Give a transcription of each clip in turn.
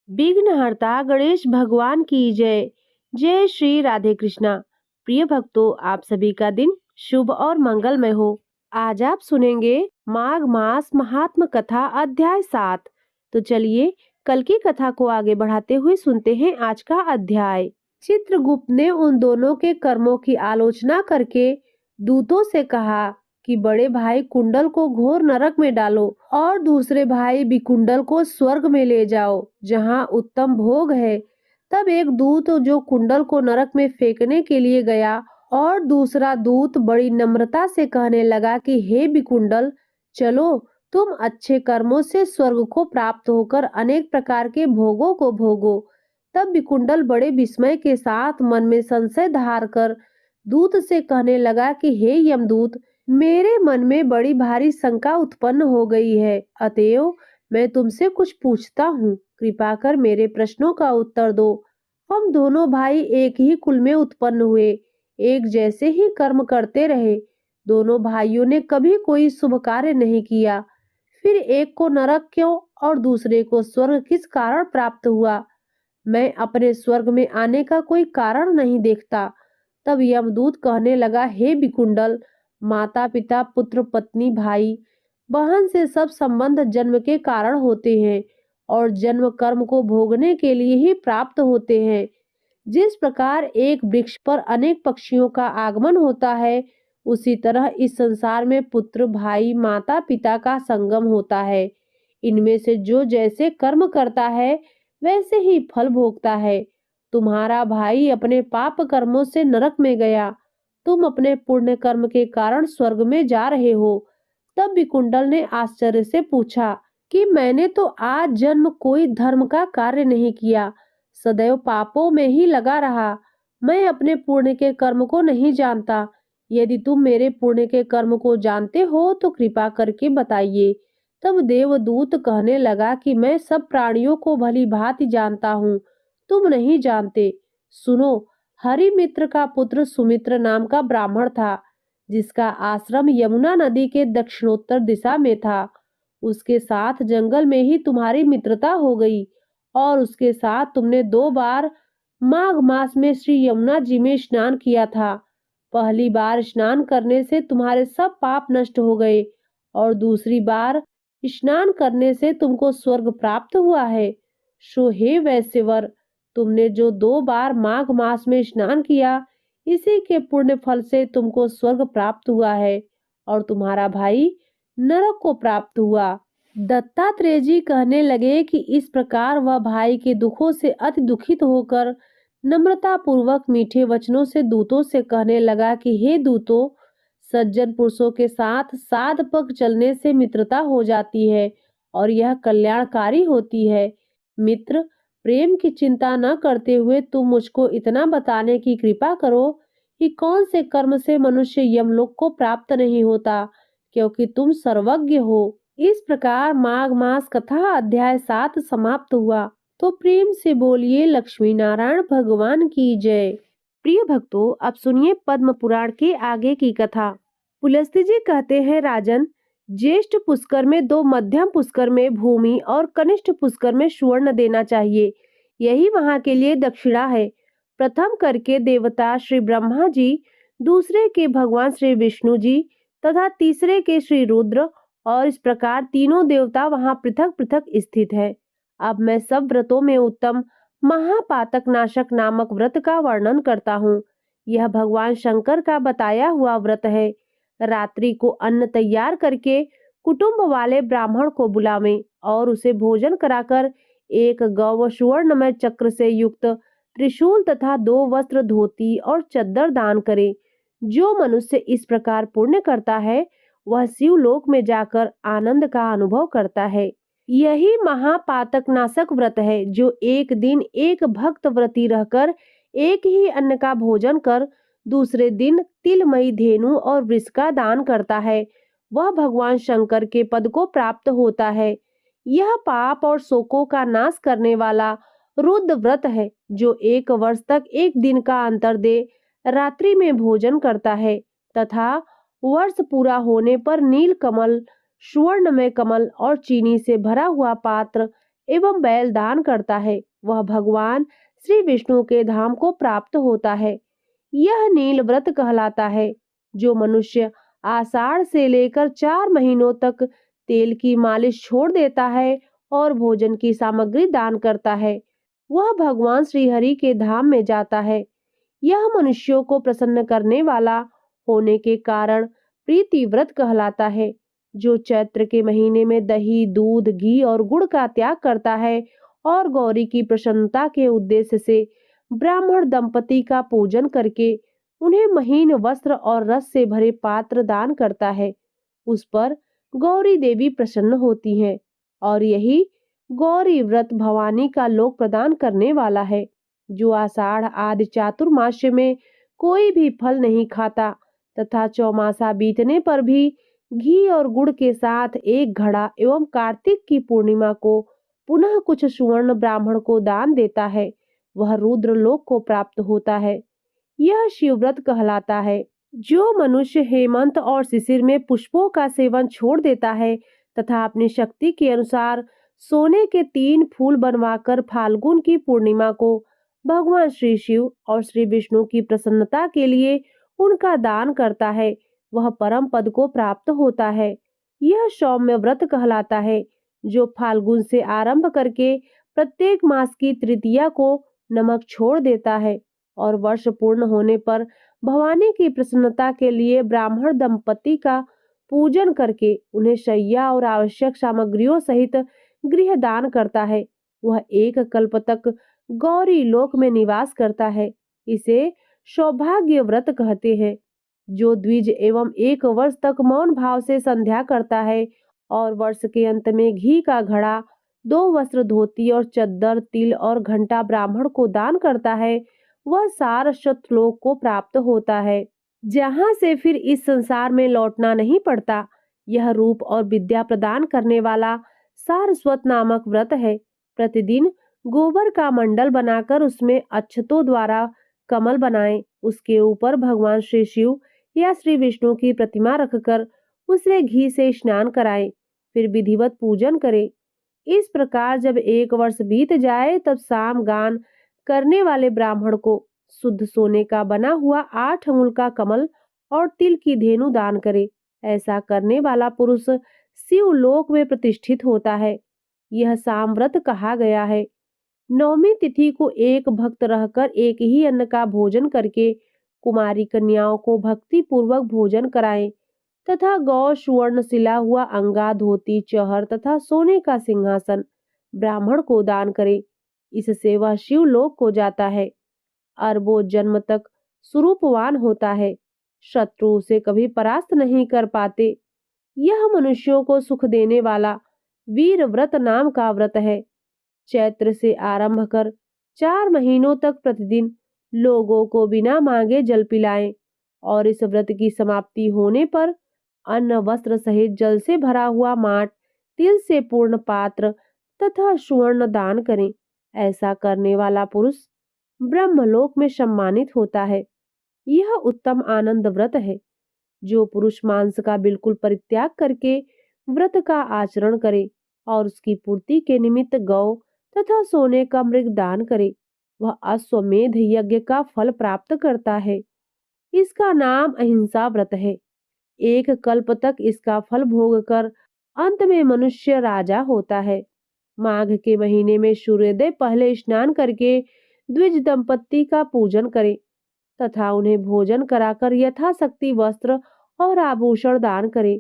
विघ्नहर्ता गणेश भगवान की जय। जय श्री राधे कृष्णा। प्रिय भक्तों, आप सभी का दिन शुभ और मंगलमय हो। आज आप सुनेंगे माघ मास महात्म कथा अध्याय 7। तो चलिए कल की कथा को आगे बढ़ाते हुए सुनते हैं आज का अध्याय। चित्रगुप्त ने उन दोनों के कर्मों की आलोचना करके दूतों से कहा कि बड़े भाई कुंडल को घोर नरक में डालो और दूसरे भाई विकुंडल को स्वर्ग में ले जाओ जहां उत्तम भोग है। तब एक दूत जो कुंडल को नरक में फेंकने के लिए गया और दूसरा दूत बड़ी नम्रता से कहने लगा कि हे विकुंडल, चलो, तुम अच्छे कर्मों से स्वर्ग को प्राप्त होकर अनेक प्रकार के भोगों को भोगो। तब विकुंडल बड़े विस्मय के साथ मन में संशय धार कर दूत से कहने लगा कि हे यमदूत, मेरे मन में बड़ी भारी शंका उत्पन्न हो गई है, अतएव मैं तुमसे कुछ पूछता हूँ। कृपा कर मेरे प्रश्नों का उत्तर दो। हम दोनों भाई एक ही कुल में उत्पन्न हुए, एक जैसे ही कर्म करते रहे। दोनों भाइयों ने कभी कोई शुभ कार्य नहीं किया, फिर एक को नरक क्यों और दूसरे को स्वर्ग किस कारण प्राप्त हुआ? मैं अपने स्वर्ग में आने का कोई कारण नहीं देखता। तब यमदूत कहने लगा, हे विकुंडल, माता पिता पुत्र पत्नी भाई बहन से सब संबंध जन्म के कारण होते हैं और जन्म कर्म को भोगने के लिए ही प्राप्त होते हैं। जिस प्रकार एक वृक्ष पर अनेक पक्षियों का आगमन होता है, उसी तरह इस संसार में पुत्र भाई माता पिता का संगम होता है। इनमें से जो जैसे कर्म करता है वैसे ही फल भोगता है। तुम्हारा भाई अपने पाप कर्मों से नरक में गया, तुम अपने पुण्य कर्म के कारण स्वर्ग में जा रहे हो। तब विकुंडल ने आश्चर्य से पूछा कि मैंने तो आज जन्म कोई धर्म का कार्य नहीं किया, सदैव पापों में ही लगा रहा। मैं अपने पुण्य के कर्म को नहीं जानता। यदि तुम मेरे पुण्य के कर्म को जानते हो तो कृपा करके बताइए। तब देवदूत कहने लगा कि मैं सब प्राणियों को भली भांति जानता हूँ, तुम नहीं जानते। सुनो, हरिमित्र का पुत्र सुमित्र नाम का ब्राह्मण था, जिसका आश्रम यमुना नदी के दक्षिणोत्तर दिशा में था। उसके साथ जंगल में ही तुम्हारी मित्रता हो गई और उसके साथ तुमने 2 बार माघ मास में श्री यमुना जी में स्नान किया था। पहली बार स्नान करने से तुम्हारे सब पाप नष्ट हो गए और दूसरी बार स्नान करने से तुमको स्वर्ग प्राप्त हुआ है। सो हे वैश्यवर, तुमने जो 2 बार माघ मास में स्नान किया, इसी के पुण्य फल से तुमको स्वर्ग प्राप्त हुआ है और तुम्हारा भाई नरक को प्राप्त हुआ। दत्तात्रेय जी कहने लगे कि इस प्रकार वह भाई के दुखों से अति दुखित होकर नम्रता पूर्वक मीठे वचनों से दूतों से कहने लगा कि हे दूतों, सज्जन पुरुषों के साथ साध पग चलने से मित्रता हो जाती है और यह कल्याणकारी होती है। मित्र, प्रेम की चिंता न करते हुए तुम मुझको इतना बताने की कृपा करो कि कौन से कर्म से मनुष्य यमलोक को प्राप्त नहीं होता, क्योंकि तुम सर्वज्ञ हो। इस प्रकार माघ मास कथा अध्याय 7 समाप्त हुआ। तो प्रेम से बोलिए लक्ष्मी नारायण भगवान की जय। प्रिय भक्तों, अब सुनिए पद्म पुराण के आगे की कथा। पुलस्त्य जी कहते हैं, राजन, ज्येष्ठ पुष्कर में 2, मध्यम पुष्कर में भूमि और कनिष्ठ पुष्कर में सुवर्ण देना चाहिए। यही वहां के लिए दक्षिणा है। प्रथम करके देवता श्री ब्रह्मा जी, दूसरे के भगवान श्री विष्णु जी तथा तीसरे के श्री रुद्र, और इस प्रकार तीनों देवता वहां पृथक पृथक स्थित है। अब मैं सब व्रतों में उत्तम महापातक नाशक नामक व्रत का वर्णन करता हूँ। यह भगवान शंकर का बताया हुआ व्रत है। रात्रि को अन्न तैयार करके कुटुंब वाले ब्राह्मण को बुलावें और उसे भोजन कराकर एक गौ सुवर्णमय चक्र से युक्त त्रिशूल तथा 2 वस्त्र, धोती और चद्दर दान करें। जो मनुष्य इस प्रकार पुण्य करता है वह शिवलोक में जाकर आनंद का अनुभव करता है। यही महापातक नाशक व्रत है जो एक दिन एक भक्त व्रती रहकर एक ही अन्न का भोजन कर दूसरे दिन तिलमयी धेनु और वृष का दान करता है, वह भगवान शंकर के पद को प्राप्त होता है। यह पाप और शोकों का नाश करने वाला रुद्र व्रत है जो 1 वर्ष तक एक दिन का अंतर दे रात्रि में भोजन करता है तथा वर्ष पूरा होने पर नील कमल, सुवर्ण में कमल और चीनी से भरा हुआ पात्र एवं बैल दान करता है वह भगवान श्री विष्णु के धाम को प्राप्त होता है। यह नील व्रत कहलाता है। जो मनुष्य आषाढ़ से लेकर 4 महीनों तक तेल की मालिश छोड़ देता है और भोजन की सामग्री दान करता है, वह भगवान श्री हरि के धाम में जाता है। यह मनुष्यों को प्रसन्न करने वाला होने के कारण प्रीति व्रत कहलाता है। जो चैत्र के महीने में दही, दूध, घी और गुड़ का त्याग करता है और गौरी की प्रसन्नता के उद्देश्य से ब्राह्मण दंपति का पूजन करके उन्हें महीन वस्त्र और रस से भरे पात्र दान करता है, उस पर गौरी देवी प्रसन्न होती हैं और यही गौरी व्रत भवानी का लोक प्रदान करने वाला है। जो आषाढ़ आदि चातुर्मास्य में कोई भी फल नहीं खाता तथा चौमासा बीतने पर भी घी और गुड़ के साथ एक घड़ा एवं कार्तिक की पूर्णिमा को पुनः कुछ सुवर्ण ब्राह्मण को दान देता है, वह रुद्र लोक को प्राप्त होता है। यह शिवव्रत कहलाता है। जो मनुष्य हेमंत और शिशिर में पुष्पों का सेवन छोड़ देता है तथा अपनी शक्ति के अनुसार सोने के 3 फूल बनवाकर फाल्गुन की पूर्णिमा को भगवान श्री शिव और श्री विष्णु की प्रसन्नता के लिए उनका दान करता है, वह परम पद को प्राप्त होता है। यह सौम्य व्रत कहलाता है। जो फाल्गुन से आरंभ करके प्रत्येक मास की तृतीया को नमक छोड़ देता है और वर्ष पूर्ण होने पर भवानी की प्रसन्नता के लिए ब्राह्मण दंपति का पूजन करके उन्हें शैया और आवश्यक सामग्रियों सहित गृह दान करता है, वह एक कल्प तक गौरी लोक में निवास करता है। इसे सौभाग्य व्रत कहते हैं। जो द्विज एवं 1 वर्ष तक मौन भाव से संध्या करता है और वर्ष के अंत में घी का घड़ा, 2 वस्त्र, धोती और चद्दर, तिल और घंटा ब्राह्मण को दान करता है, वह सारस्वत लोक को प्राप्त होता है, जहाँ से फिर इस संसार में लौटना नहीं पड़ता। यह रूप और विद्या प्रदान करने वाला सारस्वत नामक व्रत है। प्रतिदिन गोबर का मंडल बनाकर उसमें अक्षतों द्वारा कमल बनाएं, उसके ऊपर भगवान श्री शिव या श्री विष्णु की प्रतिमा रखकर उसे घी से स्नान कराएं, फिर विधिवत पूजन करें। इस प्रकार जब 1 वर्ष बीत जाए तब साम गान करने वाले ब्राह्मण को शुद्ध सोने का बना हुआ 8 अंगुल का कमल और तिल की धेनु दान करे। ऐसा करने वाला पुरुष शिव लोक में प्रतिष्ठित होता है। यह साम व्रत कहा गया है। 9वीं तिथि को एक भक्त रहकर एक ही अन्न का भोजन करके कुमारी कन्याओं को भक्ति पूर्वक भोजन कराएं तथा गौ सुवर्ण सिला हुआ अंगा, धोती, चहर तथा सोने का सिंहासन ब्राह्मण को दान करे। इससे वह शिव लोक को जाता है, अरबों जन्म तक स्वरूपवान होता है, शत्रु उसे कभी परास्त नहीं कर पाते। यह मनुष्यों को सुख देने वाला वीर व्रत नाम का व्रत है। चैत्र से आरंभ कर 4 महीनों तक प्रतिदिन लोगों को बिना मांगे जल पिलाएं और इस व्रत की समाप्ति होने पर अन्न, वस्त्र सहित जल से भरा हुआ माट, तिल से पूर्ण पात्र तथा सुवर्ण दान करें। ऐसा करने वाला पुरुष ब्रह्मलोक में सम्मानित होता है। यह उत्तम आनंद व्रत है। जो पुरुष मांस का बिल्कुल परित्याग करके व्रत का आचरण करे और उसकी पूर्ति के निमित्त गौ तथा सोने का मृग दान करे, वह अश्वमेध यज्ञ का फल प्राप्त करता है। इसका नाम अहिंसा व्रत है। 1 कल्प तक इसका फल भोग कर अंत में मनुष्य राजा होता है। माघ के महीने में सूर्योदय पहले स्नान करके द्विज दंपति का पूजन करे तथा उन्हें भोजन कराकर यथाशक्ति वस्त्र और आभूषण दान करे।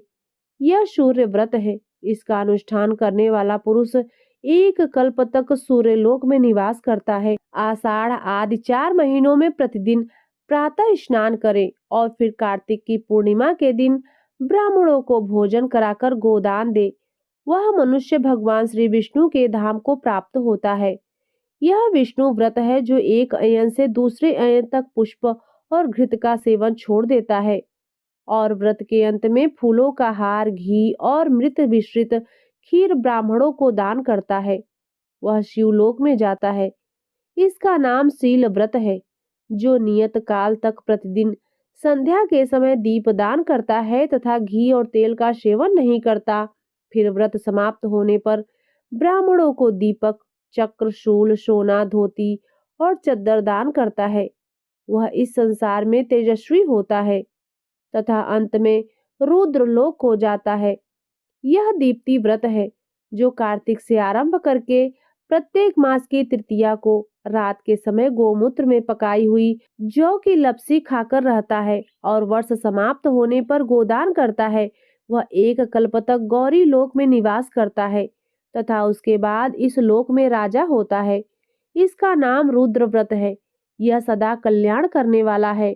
यह सूर्य व्रत है। इसका अनुष्ठान करने वाला पुरुष 1 कल्प तक सूर्यलोक में निवास करता है। आषाढ़ आदि 4 महीनों में प्रतिदिन प्रातः स्नान करे और फिर कार्तिक की पूर्णिमा के दिन ब्राह्मणों को भोजन कराकर गोदान दे। वह मनुष्य भगवान श्री विष्णु के धाम को प्राप्त होता है। यह विष्णु व्रत है जो एक अयन से दूसरे अयन तक पुष्प और घृत का सेवन छोड़ देता है और व्रत के अंत में फूलों का हार, घी और मृत मिश्रित खीर ब्राह्मणों को दान करता है। वह शिवलोक में जाता है। इसका नाम शील व्रत है। जो नियत काल तक प्रतिदिन संध्या के समय दीपदान करता है तथा घी और तेल का सेवन नहीं करता, फिर व्रत समाप्त होने पर ब्राह्मणों को दीपक, चक्र, शूल, सोना, धोती और चद्दर दान करता है। वह इस संसार में तेजस्वी होता है तथा अंत में रुद्र लोक को जाता है। यह दीप्ति व्रत है जो कार्तिक से आरंभ करके प्रत्येक मास की तृतीया को रात के समय गोमूत्र में पकाई हुई जौ की लपसी खाकर रहता है और वर्ष समाप्त होने पर गोदान करता है। वह एक कल्प तक गौरी लोक में निवास करता है तथा उसके बाद इस लोक में राजा होता है। इसका नाम रुद्र व्रत है। यह सदा कल्याण करने वाला है।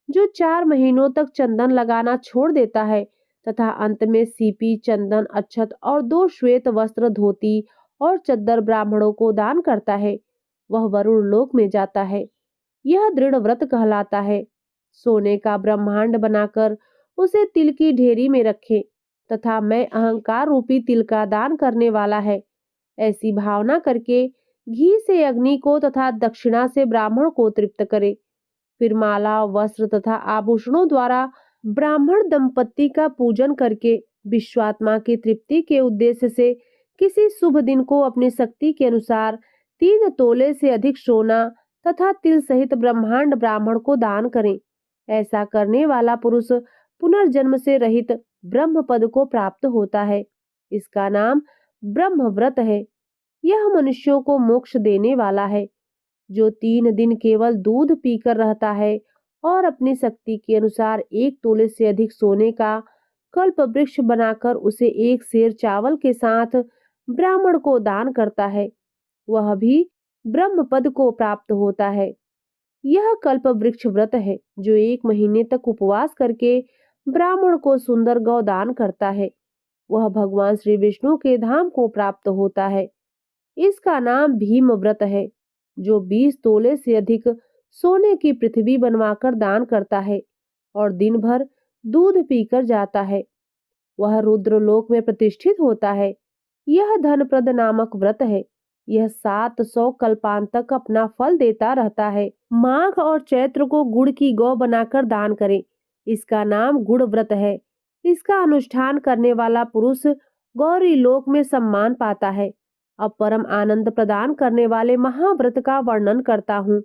जो 4 महीनों तक चंदन लगाना छोड़ देता है तथा अंत में सीपी, चंदन, अक्षत और 2 श्वेत वस्त्र, धोती और चद्दर ब्राह्मणों को दान करता है, वह वरुण लोक में जाता है। यह दृढ़ व्रत कहलाता है। सोने का ब्रह्मांड बनाकर उसे तिल की ढेरी में रखे तथा मैं अहंकार रूपी तिल का दान करने वाला है, ऐसी भावना करके घी से अग्नि को तथा दक्षिणा से ब्राह्मण को तृप्त करे। फिर माला, वस्त्र तथा आभूषणों द्वारा ब्राह्मण दंपत्ति का पूजन करके विश्वात्मा की तृप्ति के उद्देश्य से किसी शुभ दिन को अपनी शक्ति के अनुसार 3 तोले से अधिक सोना तथा तिल सहित ब्रह्मांड ब्राह्मण को दान करें। ऐसा करने वाला पुरुष पुनर्जन्म से रहित ब्रह्म पद को प्राप्त होता है। इसका नाम ब्रह्म व्रत है। यह मनुष्यों को मोक्ष देने वाला है। जो 3 दिन केवल दूध पीकर रहता है और अपनी शक्ति के अनुसार 1 तोले से अधिक सोने का कल्प वृक्ष बनाकर उसे 1 सेर चावल के साथ ब्राह्मण को दान करता है, वह भी ब्रह्म पद को प्राप्त होता है। यह कल्प वृक्ष व्रत है जो 1 महीने तक उपवास करके ब्राह्मण को सुंदर गौ दान करता है, वह भगवान श्री विष्णु के धाम को प्राप्त होता है। इसका नाम भीम व्रत है। जो 20 तोले से अधिक सोने की पृथ्वी बनवाकर दान करता है और दिन भर दूध पीकर जाता है, वह रुद्रलोक में प्रतिष्ठित होता है। यह धनप्रद नामक व्रत है। यह 700 कल्पांत तक अपना फल देता रहता है। माघ और चैत्र को गुड़ की गौ बनाकर दान करें। इसका नाम गुड़ व्रत है। इसका अनुष्ठान करने वाला पुरुष गौरी लोक में सम्मान पाता है। अब परम आनंद प्रदान करने वाले महाव्रत का वर्णन करता हूँ।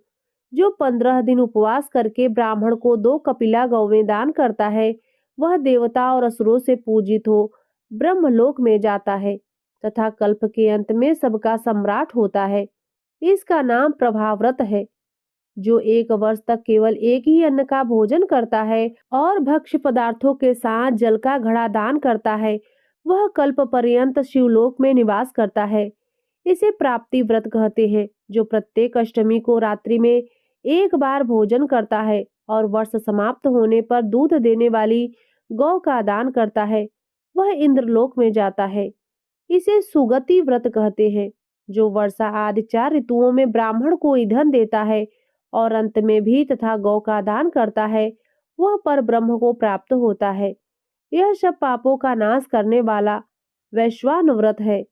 जो 15 दिन उपवास करके ब्राह्मण को 2 कपिला गौवें दान करता है, वह देवता और असुरों से पूजित हो ब्रह्मलोक में जाता है तथा कल्प के अंत में सबका सम्राट होता है। इसका नाम प्रभाव्रत है। जो 1 वर्ष तक केवल एक ही अन्न का भोजन करता है और भक्ष्य पदार्थों के साथ जल का घड़ा दान करता है, वह कल्प पर्यंत शिवलोक में निवास करता है। इसे प्राप्ति व्रत कहते हैं। जो प्रत्येक अष्टमी को रात्रि में 1 बार भोजन करता है और वर्ष समाप्त होने पर दूध देने वाली गौ का दान करता है, वह इंद्रलोक में जाता है। इसे सुगति व्रत कहते हैं। जो वर्षा आदि 4 ऋतुओं में ब्राह्मण को ईंधन देता है और अंत में भी तथा गौ का दान करता है, वह पर ब्रह्म को प्राप्त होता है। यह सब पापों का नाश करने वाला वैश्वान व्रत है।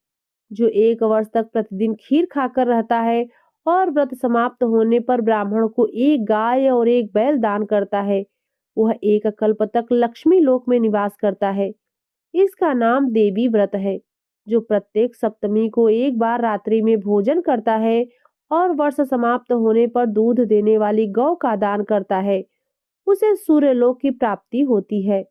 जो 1 वर्ष तक प्रतिदिन खीर खाकर रहता है और व्रत समाप्त होने पर ब्राह्मण को 1 गाय और 1 बैल दान करता है, वह 1 कल्प तक लक्ष्मी लोक में निवास करता है। इसका नाम देवी व्रत है। जो प्रत्येक सप्तमी को 1 बार रात्रि में भोजन करता है और वर्ष समाप्त होने पर दूध देने वाली गौ का दान करता है, उसे सूर्यलोक की प्राप्ति होती है।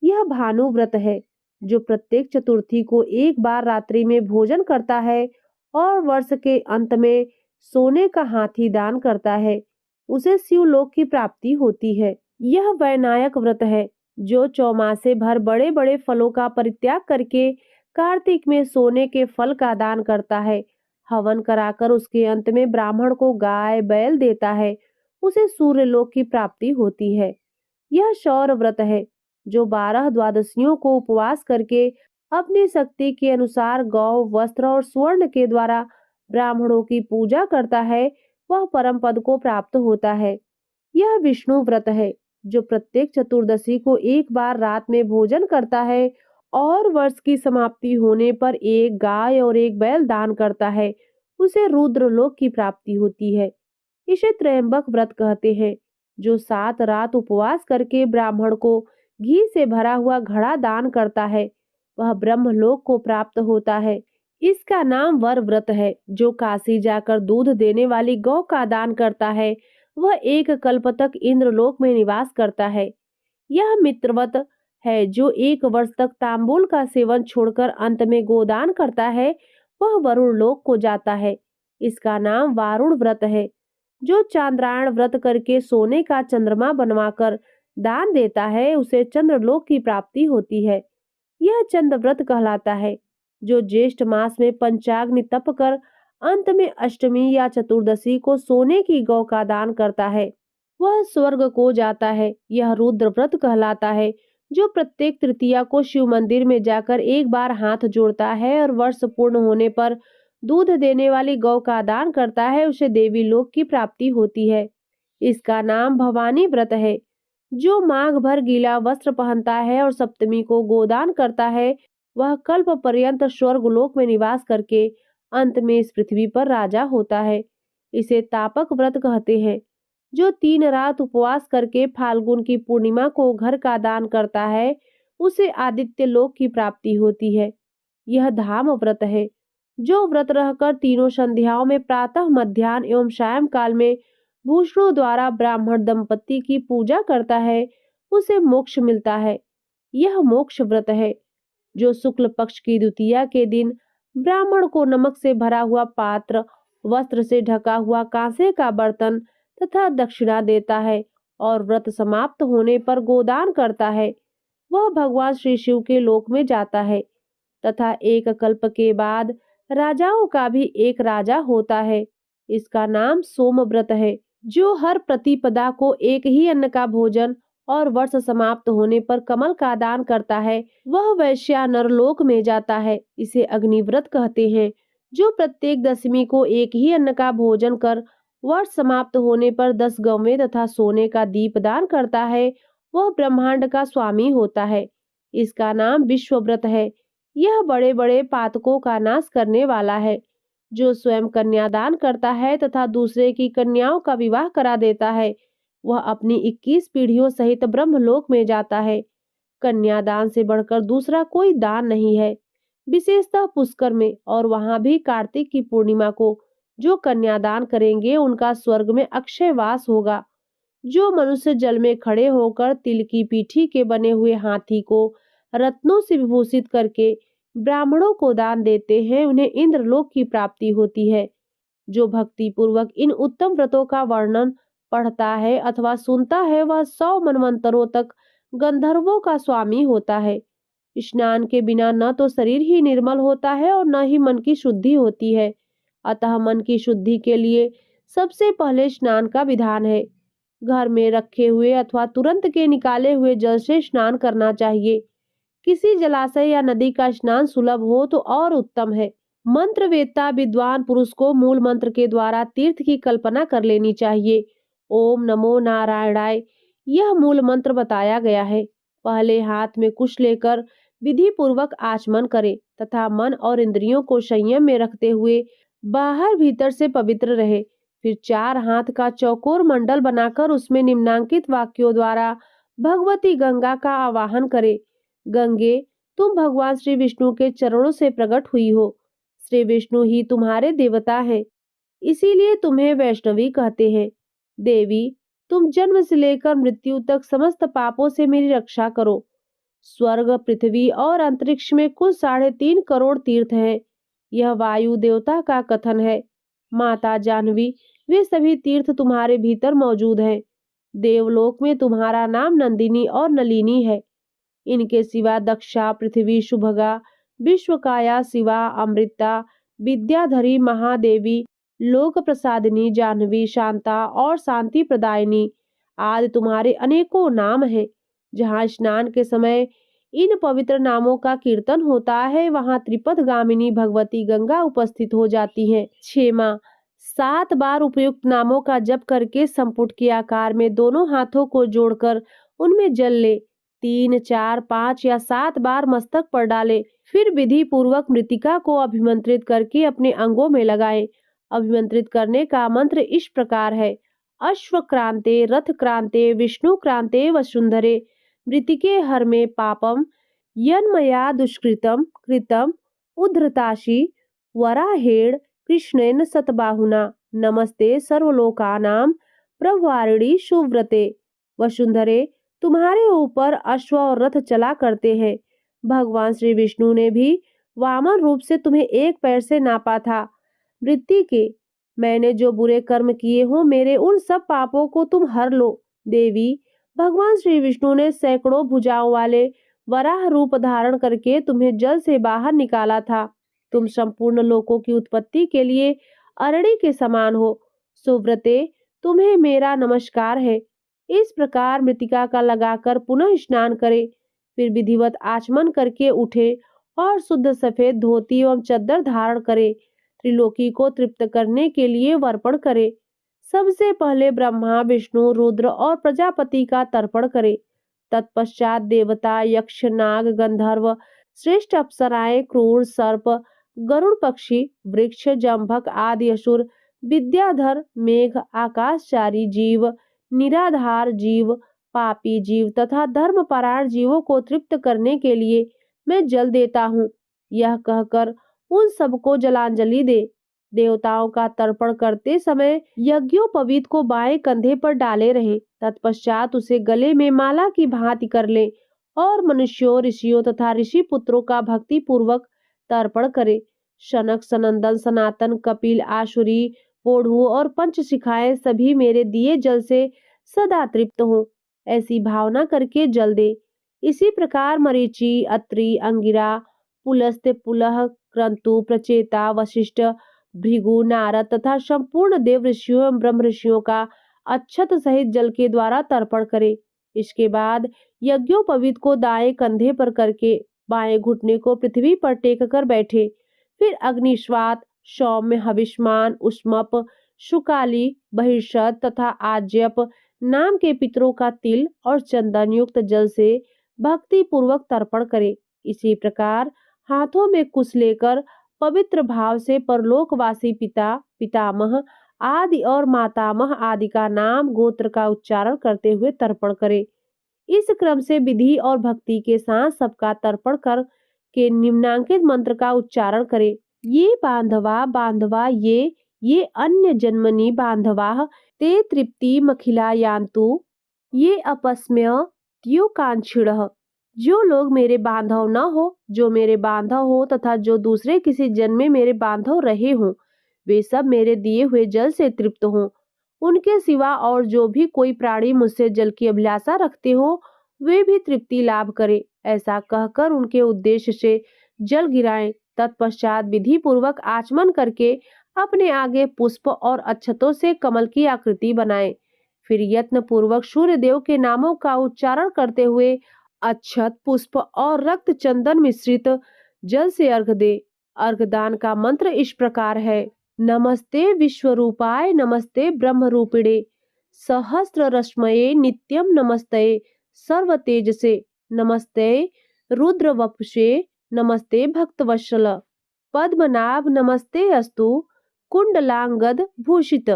यह भानु व्रत है। जो प्रत्येक चतुर्थी को 1 बार रात्रि में भोजन करता है और वर्ष के अंत में सोने का हाथी दान करता है, उसे शिवलोक की प्राप्ति होती है। यह वैनायक व्रत है। जो चौमासे भर बड़े बड़े फलों का परित्याग करके कार्तिक में सोने के फल का दान करता है, हवन कराकर उसके अंत में ब्राह्मण को गाय बैल देता है, उसे सूर्यलोक की प्राप्ति होती है। यह शौर व्रत है। जो 12 द्वादशियों को उपवास करके अपनी शक्ति के अनुसार गौ, वस्त्र और स्वर्ण के द्वारा ब्राह्मणों की पूजा करता है, वह परम पद को प्राप्त होता है। यह विष्णु व्रत है। जो प्रत्येक चतुर्दशी को 1 बार रात में भोजन करता है और वर्ष की समाप्ति होने पर 1 गाय और 1 बैल दान करता है, उसे रुद्रलोक की प्राप्ति होती है। इसे त्रयंबक व्रत कहते हैं। जो 7 रात उपवास करके ब्राह्मण को घी से भरा हुआ घड़ा दान करता है, वह ब्रह्मलोक को प्राप्त होता है। इसका नाम वर व्रत है। जो काशी जाकर दूध देने वाली गौ का दान करता है वह एक कल्प तक इंद्रलोक में निवास करता है। यह मित्रवत है। जो एक वर्ष तक तांबूल का सेवन छोड़कर अंत में गोदान करता है वह वरुण लोक को जाता है। इसका नाम वारुण व्रत है। जो चांद्रायण व्रत करके सोने का चंद्रमा बनवाकर दान देता है उसे चंद्रलोक की प्राप्ति होती है। यह चंद्र व्रत कहलाता है। जो ज्येष्ठ मास में पंचाग्नि तप कर अंत में अष्टमी या चतुर्दशी को सोने की गौ का दान करता है वह स्वर्ग को जाता है। यह रुद्र व्रत कहलाता है। जो प्रत्येक तृतीया को शिव मंदिर में जाकर एक बार हाथ जोड़ता है और वर्ष पूर्ण होने पर दूध देने वाली गौ का दान करता है उसे देवी लोक की प्राप्ति होती है। इसका नाम भवानी व्रत है। जो माघ भर गीला वस्त्र पहनता है और सप्तमी को गोदान करता है वह कल्प पर्यंत स्वर्ग लोक में निवास करके अंत में इस पृथ्वी पर राजा होता है। इसे तापक व्रत कहते हैं। जो 3 रात उपवास करके फाल्गुन की पूर्णिमा को घर का दान करता है उसे आदित्य लोक की प्राप्ति होती है। यह धाम व्रत है। जो व्रत रहकर तीनों संध्याओं में प्रातः मध्याह्न एवं सायं काल में भूषणों द्वारा ब्राह्मण दंपति की पूजा करता है उसे मोक्ष मिलता है। यह मोक्ष व्रत है। जो शुक्ल पक्ष की द्वितीया के दिन ब्राह्मण को नमक से भरा हुआ पात्र, वस्त्र से ढका हुआ कांसे का बर्तन तथा दक्षिणा देता है और व्रत समाप्त होने पर गोदान करता है वह भगवान श्री शिव के लोक में जाता है तथा एक कल्प के बाद राजाओं का भी एक राजा होता है। इसका नाम सोम व्रत है। जो हर प्रतिपदा को एक ही अन्न का भोजन और वर्ष समाप्त होने पर कमल का दान करता है वह वैश्या नरलोक में जाता है। इसे अग्निव्रत कहते हैं। जो प्रत्येक दशमी को एक ही अन्न का भोजन कर वर्ष समाप्त होने पर 10 गौवें तथा सोने का दीप दान करता है वह ब्रह्मांड का स्वामी होता है। इसका नाम विश्वव्रत है। यह बड़े बड़े पातकों का नाश करने वाला है। जो स्वयं कन्यादान करता है तथा दूसरे की कन्याओं का विवाह करा देता है वह अपनी 21 पीढ़ियों सहित ब्रह्मलोक में जाता है। कन्यादान से बढ़कर दूसरा कोई दान नहीं है। विशेषतः पुष्कर में और वहां भी कार्तिक की पूर्णिमा को जो कन्यादान करेंगे उनका स्वर्ग में अक्षय वास होगा। जो मनुष्य जल में खड़े होकर तिल की पीठी के बने हुए हाथी को रत्नों से विभूषित करके ब्राह्मणों को दान देते हैं उन्हें इंद्रलोक की प्राप्ति होती है। जो भक्ति पूर्वक इन उत्तम व्रतों का वर्णन पढ़ता है अथवा सुनता है वह 100 मनवंतरों तक गंधर्वों का स्वामी होता है। स्नान के बिना न तो शरीर ही निर्मल होता है और न ही मन की शुद्धि होती है। अतः मन की शुद्धि के लिए सबसे पहले स्नान का विधान है। घर में रखे हुए अथवा तुरंत के निकाले हुए जल से स्नान करना चाहिए। किसी जलाशय या नदी का स्नान सुलभ हो तो और उत्तम है। मंत्र वेत्ता विद्वान पुरुष को मूल मंत्र के द्वारा तीर्थ की कल्पना कर लेनी चाहिए। ओम नमो नारायणाय यह मूल मंत्र बताया गया है। पहले हाथ में कुश लेकर विधि पूर्वक आचमन करें तथा मन और इंद्रियों को संयम में रखते हुए बाहर भीतर से पवित्र रहे। फिर 4 हाथ का चौकोर मंडल बनाकर उसमें निम्नांकित वाक्यों द्वारा भगवती गंगा का आवाहन करें। गंगे, तुम भगवान श्री विष्णु के चरणों से प्रकट हुई हो। श्री विष्णु ही तुम्हारे देवता हैं, इसीलिए तुम्हें वैष्णवी कहते हैं। देवी, तुम जन्म से लेकर मृत्यु तक समस्त पापों से मेरी रक्षा करो। स्वर्ग, पृथ्वी और अंतरिक्ष में कुल 3.5 करोड़ तीर्थ हैं। यह वायु देवता का कथन है। माता जाह्नवी, वे सभी तीर्थ तुम्हारे भीतर मौजूद हैं। देवलोक में तुम्हारा नाम नंदिनी और नलिनी है। इनके सिवा दक्षा, पृथ्वी, शुभगा, विश्वकाया, शिवा, अमृता, विद्याधरी, महादेवी, लोक प्रसादिनी, जाह्नवी, शांता और शांति प्रदायिनी आदि तुम्हारे अनेकों नाम हैं। जहाँ स्नान के समय इन पवित्र नामों का कीर्तन होता है वहाँ त्रिपथ गामिनी भगवती गंगा उपस्थित हो जाती हैं। क्षेमा, 7 बार उपयुक्त नामों का जप करके संपुट के आकार में दोनों हाथों को जोड़कर उनमें जल ले 3, 4, 5 या 7 बार मस्तक पर डाले। फिर विधि पूर्वक मृतिका को अभिमंत्रित करके अपने अंगों में लगाए। अभिमंत्रित करने का मंत्र इस प्रकार है। अश्व क्रांते रथ क्रांते विष्णु क्रांते वसुंधरे मृतिके हर में पापम यन्मया दुष्कृतम कृतम उद्धृताशी वराहेण कृष्णेन सतबाहुना नमस्ते सर्वलोकानां प्रभवारिणी शुव्रते। वसुंधरे, तुम्हारे ऊपर अश्व और रथ चला करते हैं। भगवान श्री विष्णु ने भी वामन रूप से तुम्हें एक पैर से नापा था। मृत्यु के, मैंने जो बुरे कर्म किए हों मेरे उन सब पापों को तुम हर लो। देवी, भगवान श्री विष्णु ने सैकड़ों भुजाओं वाले वराह रूप धारण करके तुम्हें जल से बाहर निकाला था। तुम संपूर्ण लोकों की उत्पत्ति के लिए अरणी के समान हो। सुव्रते, तुम्हें मेरा नमस्कार है। इस प्रकार मृतिका का लगाकर पुनः स्नान करे, फिर विधिवत आचमन करके उठे और शुद्ध सफेद धोती एवं चद्दर धारण करे। त्रिलोकी को तृप्त करने के लिए वर्पण करे। सबसे पहले ब्रह्मा, विष्णु, रुद्र और प्रजापति का तर्पण करे। तत्पश्चात देवता, यक्ष, नाग, गंधर्व, श्रेष्ठ अप्सराएं, क्रूर, सर्प, गरुड़ पक्षी, वृक्ष, जंभक आदि असुर, विद्याधर, मेघ, आकाशचारी जीव, निराधार जीव, पापी जीव तथा धर्मपरायण जीवों को तृप्त करने के लिए मैं जल देता हूँ। यह कहकर उन सबको जलांजलि दे। देवताओं का तर्पण करते समय यज्ञोपवीत को बाएं कंधे पर डाले रहे। तत्पश्चात उसे गले में माला की भांति कर ले और मनुष्यों, ऋषियों तथा ऋषि पुत्रों का भक्ति पूर्वक तर्पण करे। शनक, सनंदन, सनातन, कपिल, आशुरी, पोढ़ू और पंचशिखाएं सभी मेरे दिए जल से सदा तृप्त हो, ऐसी भावना करके जल दे। इसी प्रकार मरीचि, अत्रि, अंगिरा, पुलस्त्य, पुलह, क्रतु, प्रचेता, वशिष्ठ, भृगु, नारद तथा संपूर्ण देव ऋषियों एवं ब्रह्म ऋषियों का अक्षत सहित जल के द्वारा तर्पण करे। इसके बाद यज्ञोपवीत को दाएं कंधे पर करके बाएं घुटने को पृथ्वी पर टेक कर बैठे। फिर अग्निश्वात, सौम्य, हविष्मान, उष्मप, शुकाली, बहिर्षद तथा आज्यप नाम के पितरों का तिल और चंदन युक्त जल से भक्ति पूर्वक तर्पण करे। इसी प्रकार हाथों में कुश लेकर पवित्र भाव से परलोकवासी पिता, पितामह आदि और मातामह आदि का नाम, गोत्र का उच्चारण करते हुए तर्पण करे। इस क्रम से विधि और भक्ति के साथ सबका तर्पण कर के निम्नांकित मंत्र का उच्चारण करे। ये बांधवा बांधवा ये अन्य जन्मनि बांधवा ते तृप्ति मखिला यान्तु ये अपस्म्य त्यो कांक्षिणः। जो लोग मेरे बांधव न हो, जो मेरे बांधव हो तथा जो दूसरे किसी जन्म में मेरे बांधव रहे हों, वे सब मेरे दिए हुए जल से तृप्त हों। उनके सिवा और जो भी कोई प्राणी मुझसे जल की अभिलाषा रखते हो, वे भी तृप्ति लाभ करे। ऐसा कहकर उनके उद्देश्य से जल गिराएं। तत्पश्चात विधि पूर्वक आचमन करके अपने आगे पुष्प और अक्षतों से कमल की आकृति बनाएं। फिर यत्न पूर्वक सूर्य देव के नामों का उच्चारण करते हुए अक्षत, पुष्प और रक्त चंदन मिश्रित जल से अर्घ दे। अर्घदान का मंत्र इस प्रकार है। नमस्ते विश्वरूपाय, नमस्ते ब्रह्म रूपिणे, सहस्र रश्मये नित्यम नमस्ते सर्व तेजसे, नमस्ते रुद्र वपुषे, नमस्ते भक्तवत्सल, पद्मनाभ नमस्ते अस्तु कुंडलांगद भूषित,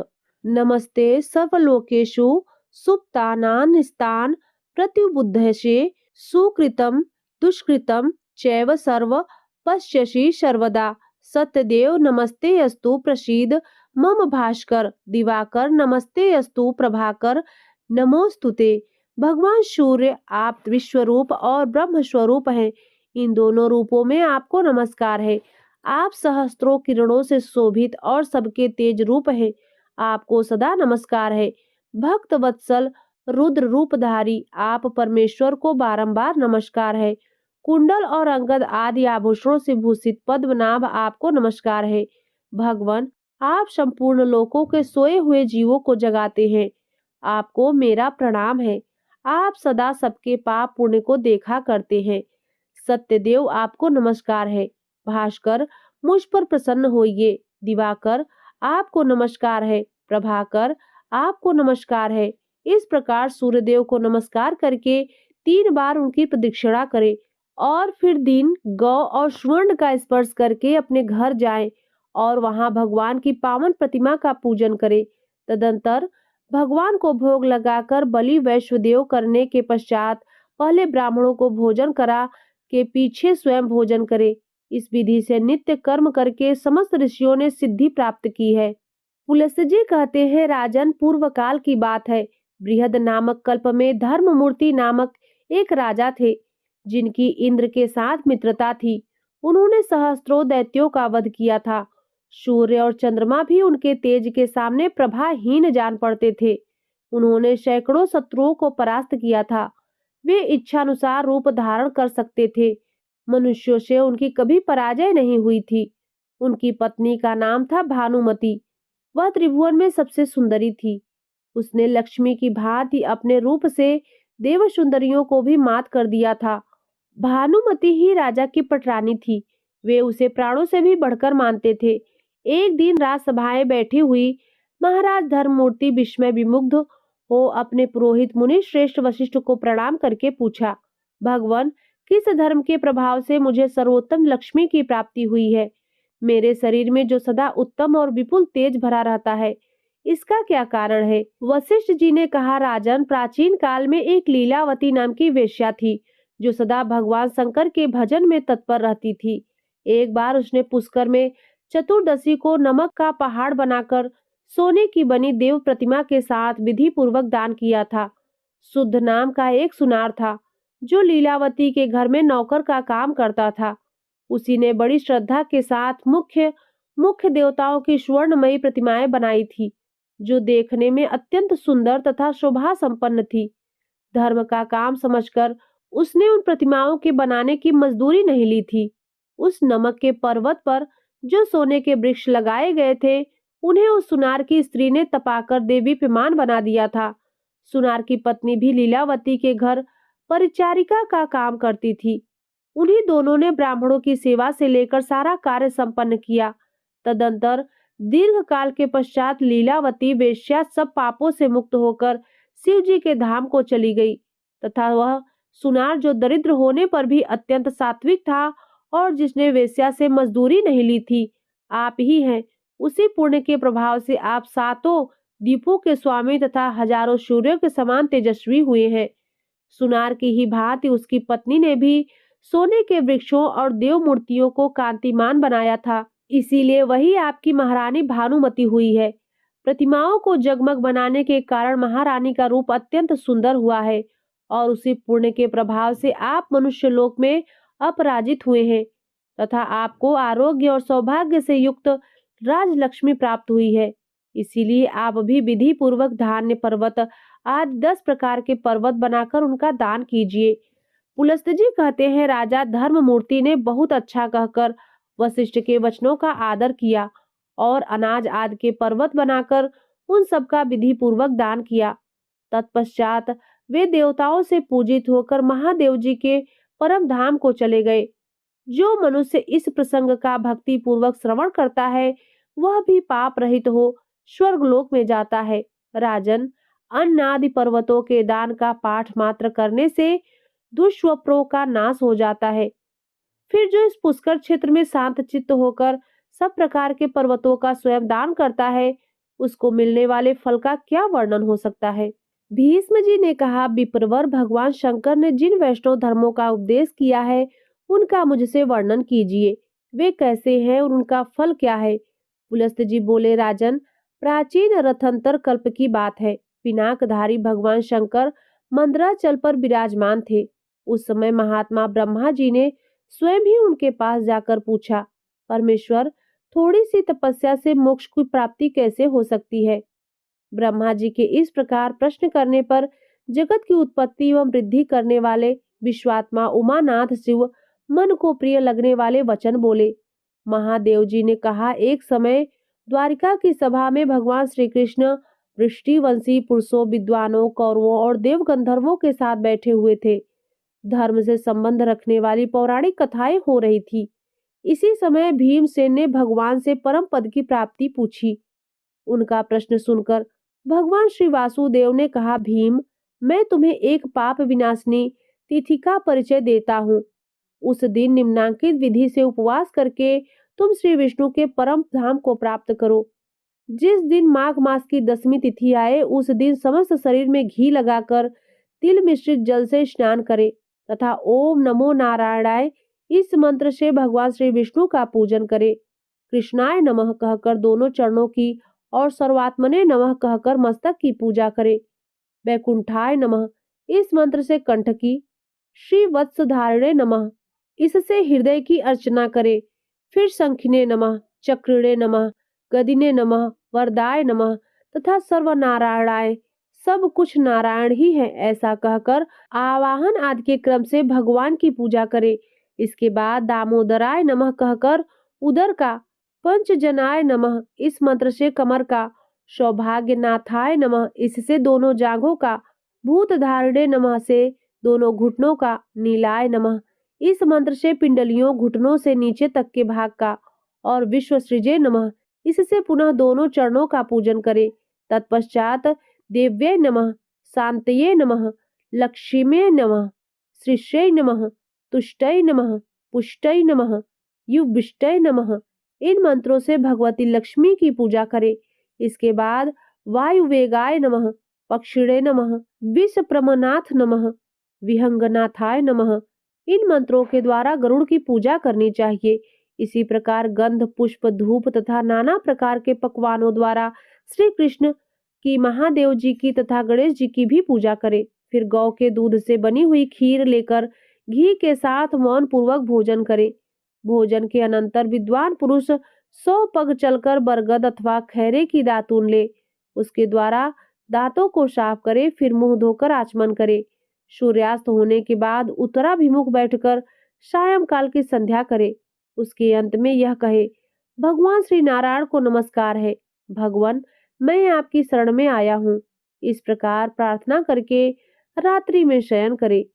नमस्ते सर्वलोकेषु सुप्तानां स्थान प्रत्युबुद्धसे, सुकृतं दुष्कृतं चैव सर्व पश्यसि सर्वदा, सत्यदेव नमस्ते अस्तु प्रसीद मम भास्कर, दिवाकर नमस्ते अस्तु प्रभाकर नमोस्तुते। भगवान सूर्य आप विश्वरूप और ब्रह्म स्वरूप हैं। इन दोनों रूपों में आपको नमस्कार है। आप सहस्त्रों किरणों से शोभित और सबके तेज रूप हैं। आपको सदा नमस्कार है। भक्त वत्सल रुद्र रूपधारी आप परमेश्वर को बारंबार नमस्कार है। कुंडल और अंगद आदि आभूषणों से भूषित पद्मनाभ आपको नमस्कार है। भगवान, आप संपूर्ण लोकों के सोए हुए जीवों को जगाते हैं। आपको मेरा प्रणाम है। आप सदा सबके पाप पुण्य को देखा करते हैं। सत्यदेव आपको नमस्कार है। भास्कर, मुझ पर प्रसन्न होइए। दिवाकर, आपको नमस्कार है। प्रभाकर, आपको नमस्कार है। इस प्रकार सूर्यदेव को नमस्कार करके 3 बार उनकी प्रदक्षिणा करें और फिर दिन, गौ और स्वर्ण का स्पर्श करके अपने घर जाएं और वहां भगवान की पावन प्रतिमा का पूजन करें। तदंतर भगवान को भोग लगाकर बलि वैश्वदेव करने के पश्चात पहले ब्राह्मणों को भोजन करा के पीछे स्वयं भोजन करे। इस विधि से नित्य कर्म करके समस्त ऋषियों ने सिद्धि प्राप्त की है। पुलस्त जी कहते हैं, राजन, पूर्व काल की बात है। बृहद नामक कल्प में धर्ममूर्ति नामक एक राजा थे, जिनकी इंद्र के साथ मित्रता थी। उन्होंने सहस्त्रों दैत्यों का वध किया था। सूर्य और चंद्रमा भी उनके तेज के सामने प्रभाहीन जान पड़ते थे। उन्होंने सैकड़ों शत्रुओं को परास्त किया था। वे इच्छानुसार रूप धारण कर सकते थे। मनुष्यों से उनकी कभी पराजय नहीं हुई थी। उनकी पत्नी का नाम था भानुमति। वह त्रिभुवन में सबसे सुंदरी थी। उसने लक्ष्मी की भांति अपने रूप से देव सुंदरियों को भी मात कर दिया था। भानुमति ही राजा की पटरानी थी। वे उसे प्राणों से भी बढ़कर मानते थे। एक दिन राजसभाएं बैठी हुई महाराज धर्ममूर्ति विस्मय विमुग्ध हो अपने पुरोहित मुनि श्रेष्ठ वशिष्ठ को प्रणाम करके पूछा, भगवान, किस धर्म के प्रभाव से मुझे सर्वोत्तम लक्ष्मी की प्राप्ति हुई है? मेरे शरीर में जो सदा उत्तम और विपुल तेज भरा रहता है, इसका क्या कारण है? वशिष्ठ जी ने कहा, राजन, प्राचीन काल में एक लीलावती नाम की वेश्या थी, जो सदा भगवान शंकर के भजन में तत्पर रहती थी। एक बार उसने पुष्कर में चतुर्दशी को नमक का पहाड़ बनाकर सोने की बनी देव प्रतिमा के साथ विधि पूर्वक दान किया था। शुद्ध नाम का एक सुनार था, जो लीलावती के घर में नौकर का काम करता था। उसी ने बड़ी श्रद्धा के साथ मुख्य मुख्य देवताओं की स्वर्णमयी प्रतिमाएं बनाई थी, जो देखने में अत्यंत सुंदर तथा शोभा संपन्न थी। धर्म का काम समझकर उसने उन प्रतिमाओं के बनाने की मजदूरी नहीं ली थी। उस नमक के पर्वत पर जो सोने के वृक्ष लगाए गए थे, उन्हें उस सुनार की स्त्री ने तपाकर देवीप्यमान बना दिया था। सुनार की पत्नी भी लीलावती के घर परिचारिका का काम करती थी। उन्हीं दोनों ने ब्राह्मणों की सेवा से लेकर सारा कार्य संपन्न किया। तदंतर दीर्घ काल के पश्चात लीलावती वेश्या सब पापों से मुक्त होकर शिव जी के धाम को चली गई, तथा वह सुनार, जो दरिद्र होने पर भी अत्यंत सात्विक था और जिसने वेश्या से मजदूरी नहीं ली थी, आप ही हैं। उसी पुण्य के प्रभाव से आप सातों दीपों के स्वामी तथा हजारों सूर्यों के समान तेजस्वी हुए हैं। सुनार की ही भांति उसकी पत्नी ने भी सोने के वृक्षों और देव मूर्तियों को कांतिमान बनाया था। इसीलिए वही आपकी महारानी भानुमति हुई है। प्रतिमाओं को जगमग बनाने के कारण महारानी का रूप अत्यंत सुंदर हुआ है, और उसी पुण्य के प्रभाव से आप मनुष्य लोक में अपराजित हुए हैं, तथा आपको आरोग्य और सौभाग्य से युक्त राजलक्ष्मी प्राप्त हुई है। इसीलिए आप भी विधि पूर्वक धान्य पर्वत आदि 10 प्रकार के पर्वत बनाकर उनका दान कीजिए। पुलस्त जी कहते हैं, राजा धर्ममूर्ति ने बहुत अच्छा कहकर वशिष्ठ के वचनों का आदर किया और अनाज आदि के पर्वत बनाकर उन सब का विधि पूर्वक दान किया। तत्पश्चात वे देवताओं से पूजित होकर महादेव जी के परम धाम को चले गए। जो मनुष्य इस प्रसंग का भक्ति पूर्वक श्रवण करता है, वह भी पाप रहित हो स्वर्गलोक में जाता है। राजन, अन्न आदि पर्वतों के दान का पाठ मात्र करने से दुष्स्वप्नों का नाश हो जाता है। फिर जो इस पुष्कर क्षेत्र में शांत चित्त होकर सब प्रकार के पर्वतों का स्वयं दान करता है, उसको मिलने वाले फल का क्या वर्णन हो सकता है? भीष्म जी ने कहा, विप्रवर, भगवान शंकर ने जिन वैष्णव धर्मों का उपदेश किया है, उनका मुझसे वर्णन कीजिए। वे कैसे हैं और उनका फल क्या है? पुलस्त जी बोले, राजन, प्राचीन रथंतर कल्प की बात है। पिनाकधारी भगवान शंकर मंदराचल पर विराजमान थे। उस समय महात्मा ब्रह्मा जी ने स्वयं ही उनके पास जाकर पूछा, परमेश्वर, थोड़ी सी तपस्या से मोक्ष की प्राप्ति कैसे हो सकती है? ब्रह्मा जी के इस प्रकार प्रश्न करने पर जगत की उत्पत्ति एवं वृद्धि करने वाले विश्वात्मा उमानाथ शिव मन को प्रिय लगने वाले वचन बोले। महादेव जी ने कहा, एक समय द्वारिका की सभा में भगवान श्री कृष्ण वृष्टिवंशी पुरुषों, विद्वानों, कौरवों और देव गंधर्वों के साथ बैठे हुए थे। धर्म से संबंध रखने वाली पौराणिक कथाएं हो रही थी। इसी समय भीमसेन ने भगवान से परम पद की प्राप्ति पूछी। उनका प्रश्न सुनकर भगवान श्री वासुदेव ने कहा, भीम, मैं तुम्हें एक पाप विनाशनी तिथि का परिचय देता हूँ। उस दिन निम्नांकित विधि से उपवास करके तुम श्री विष्णु के परम धाम को प्राप्त करो। जिस दिन माघ मास की 10वीं तिथि आए, उस दिन समस्त शरीर में घी लगाकर तिल मिश्रित जल से स्नान करें तथा ओम नमो नारायणाय इस मंत्र से भगवान श्री विष्णु का पूजन करें। कृष्णाय नमः कहकर दोनों चरणों की और सर्वात्मने नमः कहकर मस्तक की पूजा करें। वैकुंठाय नमः इस मंत्र से कंठ की, श्री वत्स धारणे नमः इससे हृदय की अर्चना करें। फिर शंखिने नमः, चक्रिणे नमः, गदिने नमः, वरदाय नमः तथा सर्वनारायणाय, सब कुछ नारायण ही है ऐसा कहकर आवाहन आदि के क्रम से भगवान की पूजा करें। इसके बाद दामोदराय नमः कहकर उदर का, पंचजनाय नमः इस मंत्र से कमर का, सौभाग्यनाथाय नमः इससे दोनों जांघों का, भूतधारिणे नमः से दोनों घुटनों का, नीलाय नमः इस मंत्र से पिंडलियों घुटनों से नीचे तक के भाग का, और विश्वसृजे नमः इससे पुनः दोनों चरणों का पूजन करें। तत्पश्चात देव्ये नमः, शांतये नमः, लक्ष्मीये नमः, श्रीश्यै नमः, तुष्टै नमः, पुष्टै नमः, युविष्टै नमः इन मंत्रों से भगवती लक्ष्मी की पूजा करें। इसके बाद वायुवेगाय नमः, पक्षिणे नमः, विषप्रमनाथ नमः, विहंगनाथाय नमः इन मंत्रों के द्वारा गरुड़ की पूजा करनी चाहिए। इसी प्रकार गंध, पुष्प, धूप तथा नाना प्रकार के पकवानों द्वारा श्री कृष्ण की, महादेव जी की तथा गणेश जी की भी पूजा करें। फिर गौ के दूध से बनी हुई खीर लेकर घी के साथ मौन पूर्वक भोजन करें। भोजन के अनंतर विद्वान पुरुष 100 पग चलकर बरगद अथवा खैरे की दातून ले, उसके द्वारा दांतों को साफ करे। फिर मुंह धोकर आचमन करे। सूर्यास्त होने के बाद उत्तराभिमुख बैठकर सायंकाल की संध्या करे। उसके अंत में यह कहे, भगवान श्री नारायण को नमस्कार है, भगवान मैं आपकी शरण में आया हूँ। इस प्रकार प्रार्थना करके रात्रि में शयन करे।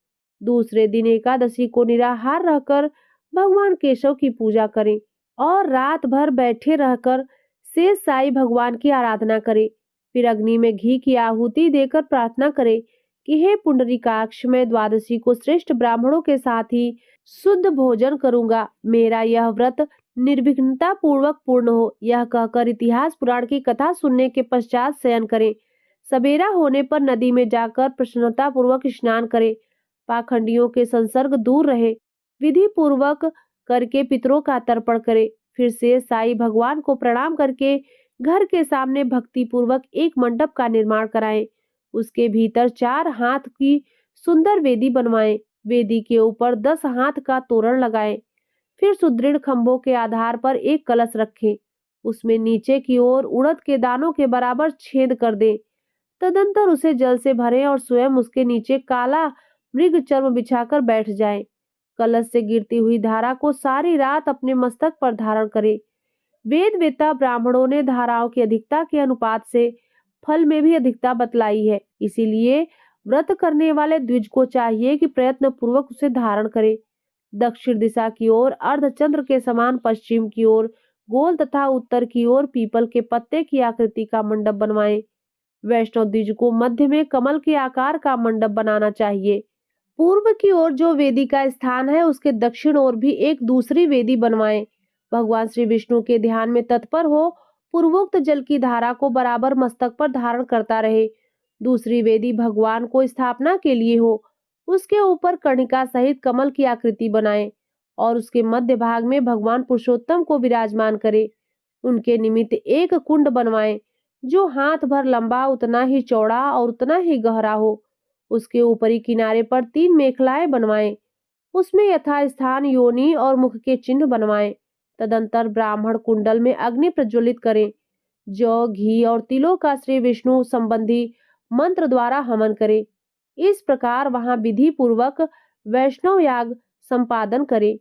दूसरे दिन एकादशी को निराहार रहकर भगवान केशव की पूजा करें और रात भर बैठे रहकर शेष साई भगवान की आराधना करें। फिर अग्नि में घी की आहुति देकर प्रार्थना करें कि हे पुंडरीकाक्ष, मैं द्वादशी को श्रेष्ठ ब्राह्मणों के साथ ही शुद्ध भोजन करूंगा। मेरा यह व्रत निर्विघ्नता पूर्वक पूर्ण हो। यह कहकर इतिहास पुराण की कथा सुनने के पश्चात शयन करें। सवेरा होने पर नदी में जाकर प्रसन्नता पूर्वक स्नान करें। पाखंडियों के संसर्ग दूर रहे। विधि पूर्वक करके पितरों का तर्पण करें। फिर से साई भगवान को प्रणाम करके घर के सामने भक्ति पूर्वक एक मंडप का निर्माण कराएं। उसके भीतर 4 हाथ की सुंदर वेदी बनवाएं। वेदी के ऊपर 10 हाथ का तोरण लगाएं। फिर सुदृढ़ खंभों के आधार पर एक कलश रखें। उसमें नीचे की ओर उड़द के दानों के बराबर छेद कर दें। तदंतर उसे जल से भरें और स्वयं उसके नीचे काला मृग चर्म बिछाकर बैठ जाएं। कलश से गिरती हुई धारा को सारी रात अपने मस्तक पर धारण करें। वेद वेत्ता ब्राह्मणों ने धाराओं की अधिकता के अनुपात से फल में भी अधिकता बतलाई है। इसीलिए व्रत करने वाले द्विज को चाहिए कि प्रयत्न पूर्वक उसे धारण करे। दक्षिण दिशा की ओर अर्धचंद्र के समान, पश्चिम की ओर गोल तथा उत्तर की ओर पीपल के पत्ते की आकृति का मंडप बनवाएं। वैष्णव द्विज को मध्य में कमल के आकार का मंडप बनाना चाहिए। पूर्व की ओर जो वेदी का स्थान है उसके दक्षिण ओर भी एक दूसरी वेदी बनवाएं। भगवान श्री विष्णु के ध्यान में तत्पर हो पूर्वोक्त जल की धारा को बराबर मस्तक पर धारण करता रहे। दूसरी वेदी भगवान को स्थापना के लिए हो। उसके ऊपर कर्णिका सहित कमल की आकृति बनाएं और उसके मध्य भाग में भगवान पुरुषोत्तम को विराजमान करे। उनके निमित्त एक कुंड बनवाएं जो हाथ भर लंबा, उतना ही चौड़ा और उतना ही गहरा हो। उसके ऊपरी किनारे पर 3 मेखलाएं बनवाएं। उसमें यथास्थान योनि और मुख के चिन्ह बनवाएं। तदंतर ब्राह्मण कुंडल में अग्नि प्रज्वलित करें। जौ, घी और तिलों का श्री विष्णु संबंधी मंत्र द्वारा हवन करें। इस प्रकार वहां विधि पूर्वक वैष्णव याग संपादन करें।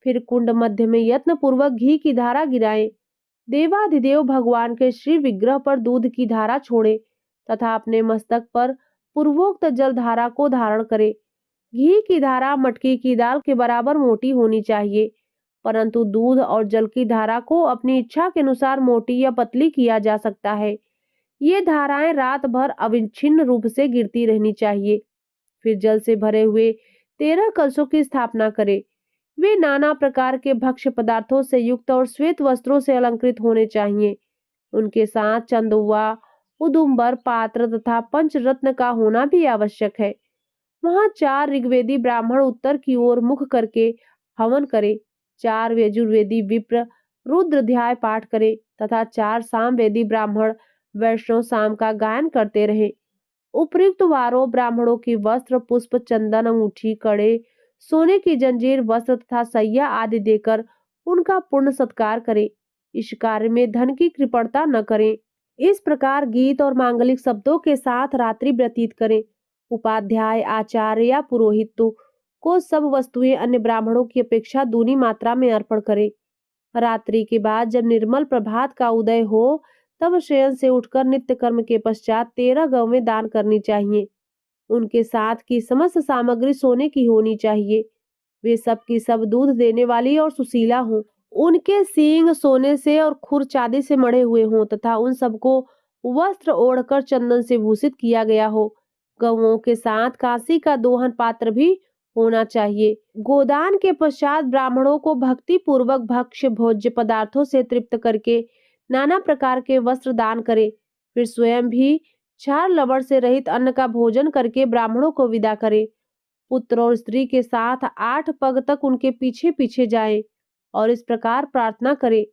फिर कुंड मध्य में यत्न पूर्वक घी की धारा गिराएं। देवाधिदेव भगवान के श्री विग्रह पर दूध की धारा छोड़े तथा अपने मस्तक पर पूर्वोक्त जल धारा को धारण करे। घी की धारा मटकी की दाल के बराबर मोटी होनी चाहिए, परंतु दूध और जल की धारा को अपनी इच्छा के अनुसार मोटी या पतली किया जा सकता है। ये धाराएं रात भर अविच्छिन्न रूप से गिरती रहनी चाहिए। फिर जल से भरे हुए 13 कलशों की स्थापना करें। वे नाना प्रकार के भक्ष्य पदार्थों से युक्त और श्वेत वस्त्रों से अलंकृत होने चाहिए। उनके साथ चंदुआ, उदुम्बर, पात्र तथा पंचरत्न का होना भी आवश्यक है। वहां 4 ऋग्वेदी ब्राह्मण उत्तर की ओर मुख करके हवन करे, 4 यजुर्वेदी विप्र रुद्र ध्याय पाठ करे तथा 4 सामवेदी ब्राह्मण वैष्णव शाम का गायन करते रहे। उपयुक्त वारों ब्राह्मणों की वस्त्र, पुष्प, चंदन, अंगूठी, कड़े, सोने की जंजीर, वस्त्र तथा सैया आदि देकर उनका पूर्ण सत्कार करे। इस कार्य में धन की कृपणता न करें। इस प्रकार गीत और मांगलिक शब्दों के साथ रात्रि व्यतीत करें। उपाध्याय, आचार्य या पुरोहित को सब वस्तुएं अन्य ब्राह्मणों की अपेक्षा दूनी मात्रा में अर्पण करें। रात्रि के बाद जब निर्मल प्रभात का उदय हो तब शयन से उठकर नित्य कर्म के पश्चात 13 गौवें दान करनी चाहिए। उनके साथ की समस्त सामग्री सोने की होनी चाहिए। वे सब की सब दूध देने वाली और सुशीला हों। उनके सींग सोने से और खुर चांदी से मढ़े हुए हों तथा उन सबको वस्त्र ओढ़कर चंदन से भूषित किया गया हो। गौओं के साथ कांसी का दोहन पात्र भी होना चाहिए। गोदान के पश्चात ब्राह्मणों को भक्ति पूर्वक भक्ष्य भोज्य पदार्थों से तृप्त करके नाना प्रकार के वस्त्र दान करे। फिर स्वयं भी छार लवण से रहित अन्न का भोजन करके ब्राह्मणों को विदा करे। पुत्र और स्त्री के साथ 8 पग तक उनके पीछे पीछे जाए और इस प्रकार प्रार्थना करे,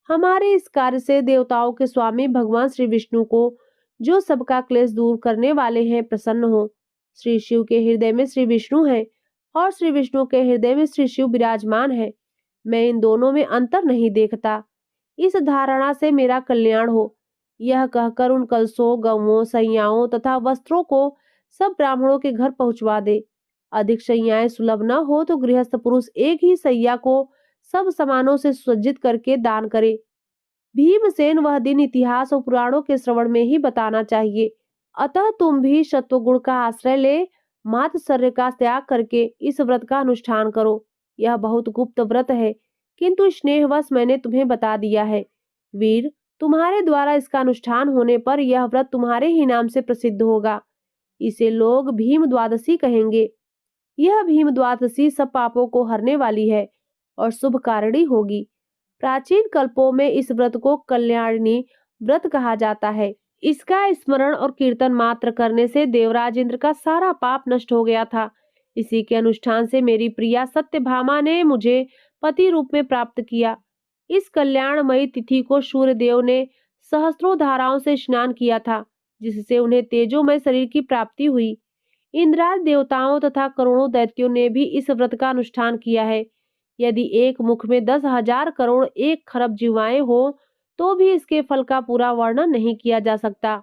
हमारे इस कार्य से देवताओं के स्वामी भगवान श्री विष्णु को, जो सबका क्लेश दूर करने वाले हैं, प्रसन्न हो। श्री शिव के हृदय में श्री विष्णु है और श्री विष्णु के हृदय में श्री शिव विराजमान है। मैं इन दोनों में अंतर नहीं देखता। इस धारणा से मेरा कल्याण हो। यह कहकर उन कलशों, गौओं, सैयाओं तथा वस्त्रों को सब ब्राह्मणों के घर पहुंचवा दे। अधिक सैयाएं सुलभ न हो तो गृहस्थ पुरुष एक ही सैया को सब सामानों से सुसज्जित करके दान करे। भीमसेन वह दिन इतिहास और पुराणों के श्रवण में ही बताना चाहिए। अतः तुम भी सत्वगुण का आश्रय ले मात्सर्य का त्याग करके इस व्रत का अनुष्ठान करो। यह बहुत गुप्त व्रत है, किंतु स्नेहवश मैंने तुम्हें बता दिया है। वीर, तुम्हारे द्वारा इसका अनुष्ठान होने पर यह व्रत तुम्हारे ही नाम से प्रसिद्ध होगा। इसे लोग भीम द्वादशी कहेंगे। यह भीम द्वादशी सब पापों को हरने वाली है और शुभ कारिणी होगी। प्राचीन कल्पों में इस व्रत को कल्याणी व्रत कहा जाता है। इसका स्मरण और कीर्तन मात्र करने से देवराज इंद्र का सारा पाप नष्ट हो गया था। इसी के अनुष्ठान से मेरी प्रिया सत्यभामा ने मुझे पति रूप में प्राप्त किया। इस कल्याणमयी तिथि को सूर्यदेव ने सहस्त्रों धाराओं से स्नान किया था, जिससे उन्हें तेजोमय शरीर की प्राप्ति हुई। इंद्रादि देवताओं तथा करोड़ों दैत्यों ने भी इस व्रत का अनुष्ठान किया है। यदि एक मुख में 10,000 करोड़ 1 खरब जीवाएं हो तो भी इसके फल का पूरा वर्णन नहीं किया जा सकता।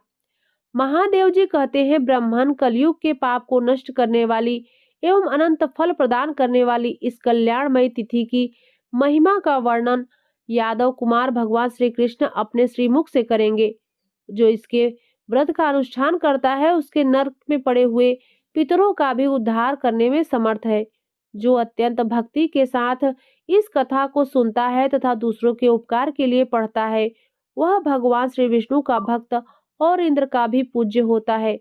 महादेव जी कहते हैं, ब्रह्मन कलयुग के पाप को नष्ट करने वाली एवं अनंत फल प्रदान करने वाली इस कल्याणमयी तिथि की महिमा का वर्णन यादव कुमार भगवान श्री कृष्ण अपने श्रीमुख से करेंगे। जो इसके व्रत का अनुष्ठान करता है उसके नरक में पड़े हुए पितरों का भी उद्धार करने में समर्थ है। जो अत्यंत भक्ति के साथ इस कथा को सुनता है तथा दूसरों के उपकार के लिए पढ़ता है, वह भगवान श्री विष्णु का भक्त और इंद्र का भी पूज्य होता है।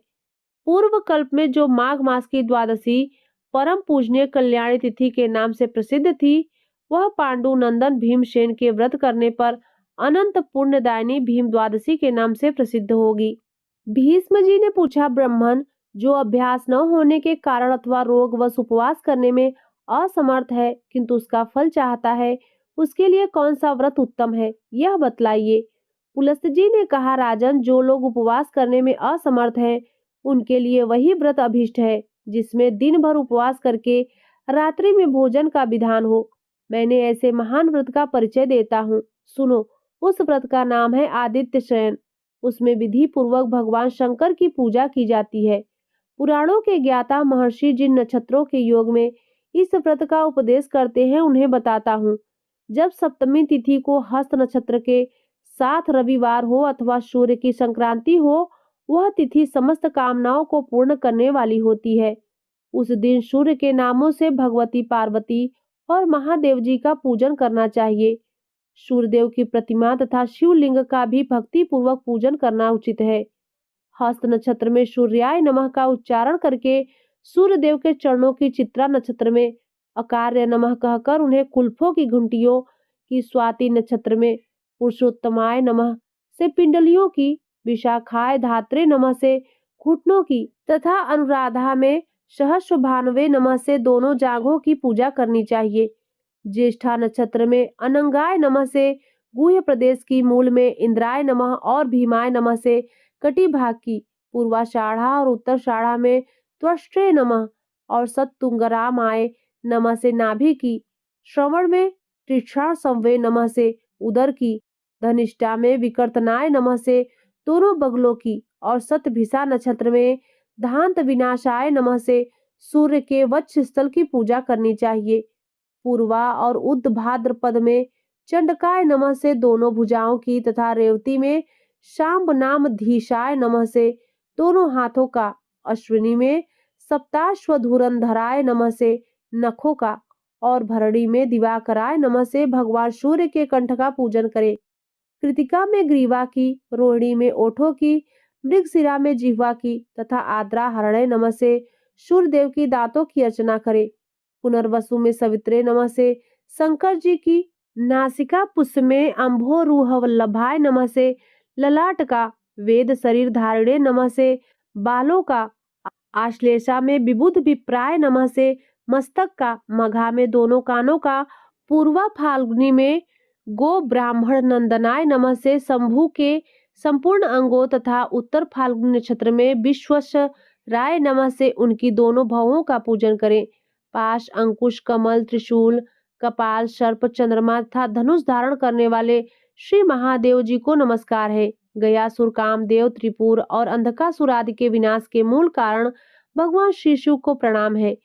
पूर्व कल्प में जो माघ मास की द्वादशी परम पूजनीय कल्याणी तिथि के नाम से प्रसिद्ध थी, वह पांडु नंदन भीमसेन के व्रत करने पर अनंत पुण्यदायिनी भीम द्वादशी के नाम से प्रसिद्ध होगी। भीष्म जी ने पूछा, ब्राह्मण जो अभ्यास न होने के कारण अथवा रोगवश उपवास करने में असमर्थ है किंतु उसका फल चाहता है, उसके लिए कौन सा व्रत उत्तम है, यह बतलाइए। पुलस्त जी ने कहा, राजन, जो लोग उपवास करने में असमर्थ हैं, उनके लिए वही व्रत अभिष्ट है जिसमें दिन भर उपवास करके रात्रि में भोजन का विधान हो। मैंने ऐसे महान व्रत का परिचय देता हूँ, सुनो। उस व्रत का नाम है आदित्य शयन। उसमें विधि पूर्वक भगवान शंकर की पूजा की जाती है। पुराणों के ज्ञाता महर्षि जिन नक्षत्रों के योग में इस व्रत का उपदेश करते हैं उन्हें बताता हूँ। जब सप्तमी तिथि को हस्त नक्षत्र के साथ रविवार हो अथवा सूर्य की संक्रांति हो, वह तिथि समस्त कामनाओं को पूर्ण करने वाली होती है। उस दिन सूर्य के नामों से भगवती पार्वती और महादेव जी का पूजन करना चाहिए। सूर्यदेव की प्रतिमा तथा शिवलिंग का भी भक्ति पूर्वक पूजन करना उचित है। हस्त नक्षत्र में सूर्याय नमः का उच्चारण करके सूर्यदेव के चरणों की चित्रा नक्षत्र में अकार्य नमः कहकर उन्हें कुल्फों की घंटियों की, स्वाति नक्षत्र में पुरुषोत्तमाय नमः से पिंडलियों की, विशाखाय धात्रे नमः से घुटनों की तथा अनुराधा में सहस्र भानवे नमः से दोनों जांघों की पूजा करनी चाहिए। ज्येष्ठा नक्षत्र में अनंगाय नमः से गुह्य प्रदेश की, मूल में इंद्राय नमः और भीमाय नमः से कटी भाग की, पूर्वाषाढ़ा और उत्तराषाढ़ा में त्वष्ट्रे नमः और सत्तुंगरामाय नमः से नाभि की, श्रवण में तीक्ष्णा संवे नमः से उदर की, धनिष्ठा में विकर्तनाय नमः से दोनों बगलों की और सतभिषा नक्षत्र में धांत विनाशाय नमः से सूर्य के वक्ष स्थल की पूजा करनी चाहिए। पूर्वा और उद भाद्रपद में चंडकाय नमः से दोनों भुजाओं की तथा रेवती में शाम्ब नाम धीशाय नमः से दोनों हाथों का, अश्विनी में सप्ताश्वधुरंधराय नमः से नखों का और भरणी में दिवाकराय नमः से भगवान सूर्य के कंठ का पूजन करें। कृतिका में ग्रीवा की, रोहिणी में ओठों की, मृगशिरा में जिह्वा की तथा आद्रा हरणे नमः से सूर्यदेव की दांतों की अर्चना करें। पुनर्वसु में सवित्रे नमः से शंकर जी की, नासिका पुष्प में अम्भोरुह वल्लभाय नमः से ललाट का, वेद शरीर धारिणे नमः से बालों का, आश्लेषा में विबुध विप्राय नमः से मस्तक का, मघा में दोनों कानों का, पूर्वा फाल्गुनी में गो ब्राह्मण नंदनाय नमः से शंभु के संपूर्ण अंगों तथा उत्तर फाल्गुनी नक्षत्र में विश्वस राय नमः से उनकी दोनों भवों का पूजन करें। पाश, अंकुश, कमल, त्रिशूल, कपाल, सर्प, चंद्रमा तथा धनुष धारण करने वाले श्री महादेव जी को नमस्कार है। गयासुर, कामदेव, त्रिपुर और अंधकासुर आदि के विनाश के मूल कारण भगवान श्री शिव को प्रणाम है।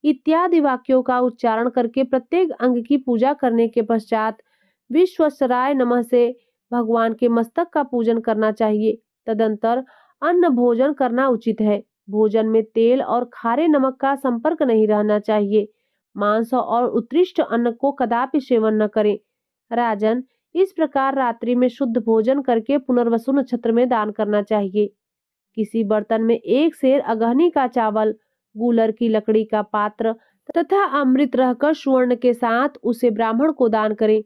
इत्यादि वाक्यों का उच्चारण करके प्रत्येक अंग की पूजा करने के पश्चात विश्वसराय नमः से भगवान के मस्तक का पूजन करना चाहिए। तदंतर अन्न भोजन करना उचित है। भोजन में तेल और खारे नमक का संपर्क नहीं रहना चाहिए। मांस और उत्कृष्ट अन्न को कदापि सेवन न करें। राजन, इस प्रकार रात्रि में शुद्ध भोजन करके पुनर्वसु नक्षत्र में दान करना चाहिए। किसी बर्तन में 1 सेर अगहनी का चावल, गूलर की लकड़ी का पात्र तथा अमृत रहकर सुवर्ण के साथ उसे ब्राह्मण को दान करें।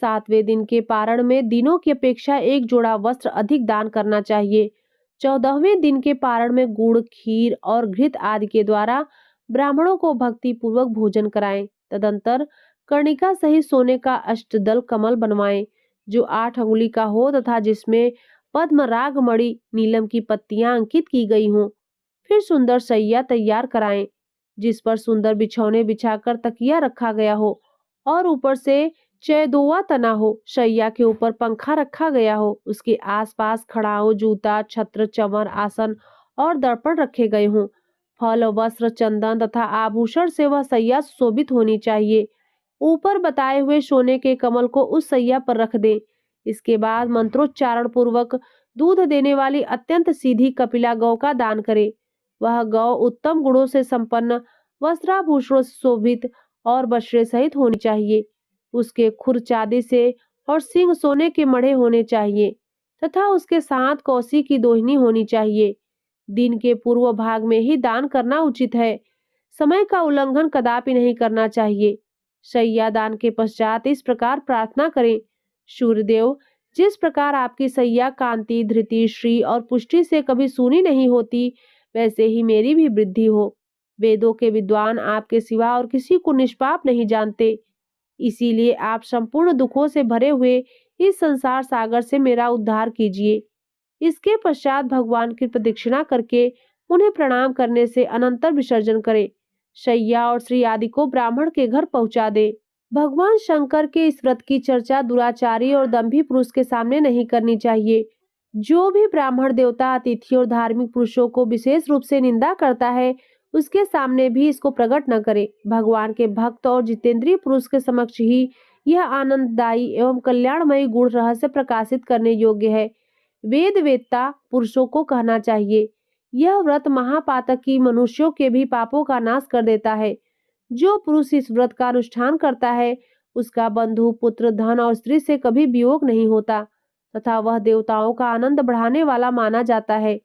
7वें दिन के पारण में दिनों की अपेक्षा 1 जोड़ा वस्त्र अधिक दान करना चाहिए। 14वें दिन के पारण में गुड़, खीर और घृत आदि के द्वारा ब्राह्मणों को भक्ति पूर्वक भोजन कराएं। तदंतर कर्णिका सहित सोने का अष्टदल कमल बनवाएं, जो 8 अंगुली का हो तथा जिसमें पद्म, राग मणि, नीलम की पत्तियां अंकित की गई हों। फिर सुंदर सैया तैयार कराएं, जिस पर सुंदर बिछौने बिछाकर तकिया रखा गया हो और ऊपर से चैदोवा तना हो। शैया के ऊपर पंखा रखा गया हो। उसके आसपास खड़ाऊ, जूता, छत्र, चंवर, आसन और दर्पण रखे गए हों। फल, वस्त्र, चंदन तथा आभूषण से वह सैया सुशोभित होनी चाहिए। ऊपर बताए हुए सोने के कमल को उस सैया पर रख दें। इसके बाद मंत्रोच्चारण पूर्वक दूध देने वाली अत्यंत सीधी कपिला गौ का दान करें। वह गौ उत्तम गुणों से संपन्न, वस्त्राभूषणों से शोभित और बछड़े सहित होनी चाहिए। उसके खुर चांदी से और सींग सोने के मढ़े होने चाहिए तथा उसके साथ कौसी की दोहिनी होनी चाहिए। दिन के पूर्व भाग में ही दान करना उचित है। समय का उल्लंघन कदापि नहीं करना चाहिए। शैया दान के पश्चात इस प्रकार प्रार्थना करें: सूर्यदेव, जिस प्रकार आपकी सैया कांति, धृति, श्री और पुष्टि से कभी सूनी नहीं होती, वैसे ही मेरी भी वृद्धि हो। वेदों के विद्वान आपके सिवा और किसी को निष्पाप नहीं जानते, इसीलिए आप संपूर्ण दुखों से भरे हुए इस संसार सागर से मेरा उद्धार कीजिए। इसके पश्चात भगवान की प्रदक्षिणा करके उन्हें प्रणाम करने से अनंतर विसर्जन करें। शैया और श्री आदि को ब्राह्मण के घर पहुंचा दे। भगवान शंकर के इस व्रत की चर्चा दुराचारी और दंभी पुरुष के सामने नहीं करनी चाहिए। जो भी ब्राह्मण, देवता, अतिथि और धार्मिक पुरुषों को विशेष रूप से निंदा करता है, उसके सामने भी इसको प्रकट न करे। भगवान के भक्त और जितेंद्रिय पुरुष के समक्ष ही यह आनंददायी एवं कल्याणमयी गुण रहस्य प्रकाशित करने योग्य है। वेद वेत्ता पुरुषों को कहना चाहिए, यह व्रत महापातकी मनुष्यों के भी पापों का नाश कर देता है। जो पुरुष इस व्रत का अनुष्ठान करता है, उसका बंधु, पुत्र, धन और स्त्री से कभी वियोग नहीं होता तथा वह देवताओं का आनंद बढ़ाने वाला माना जाता है।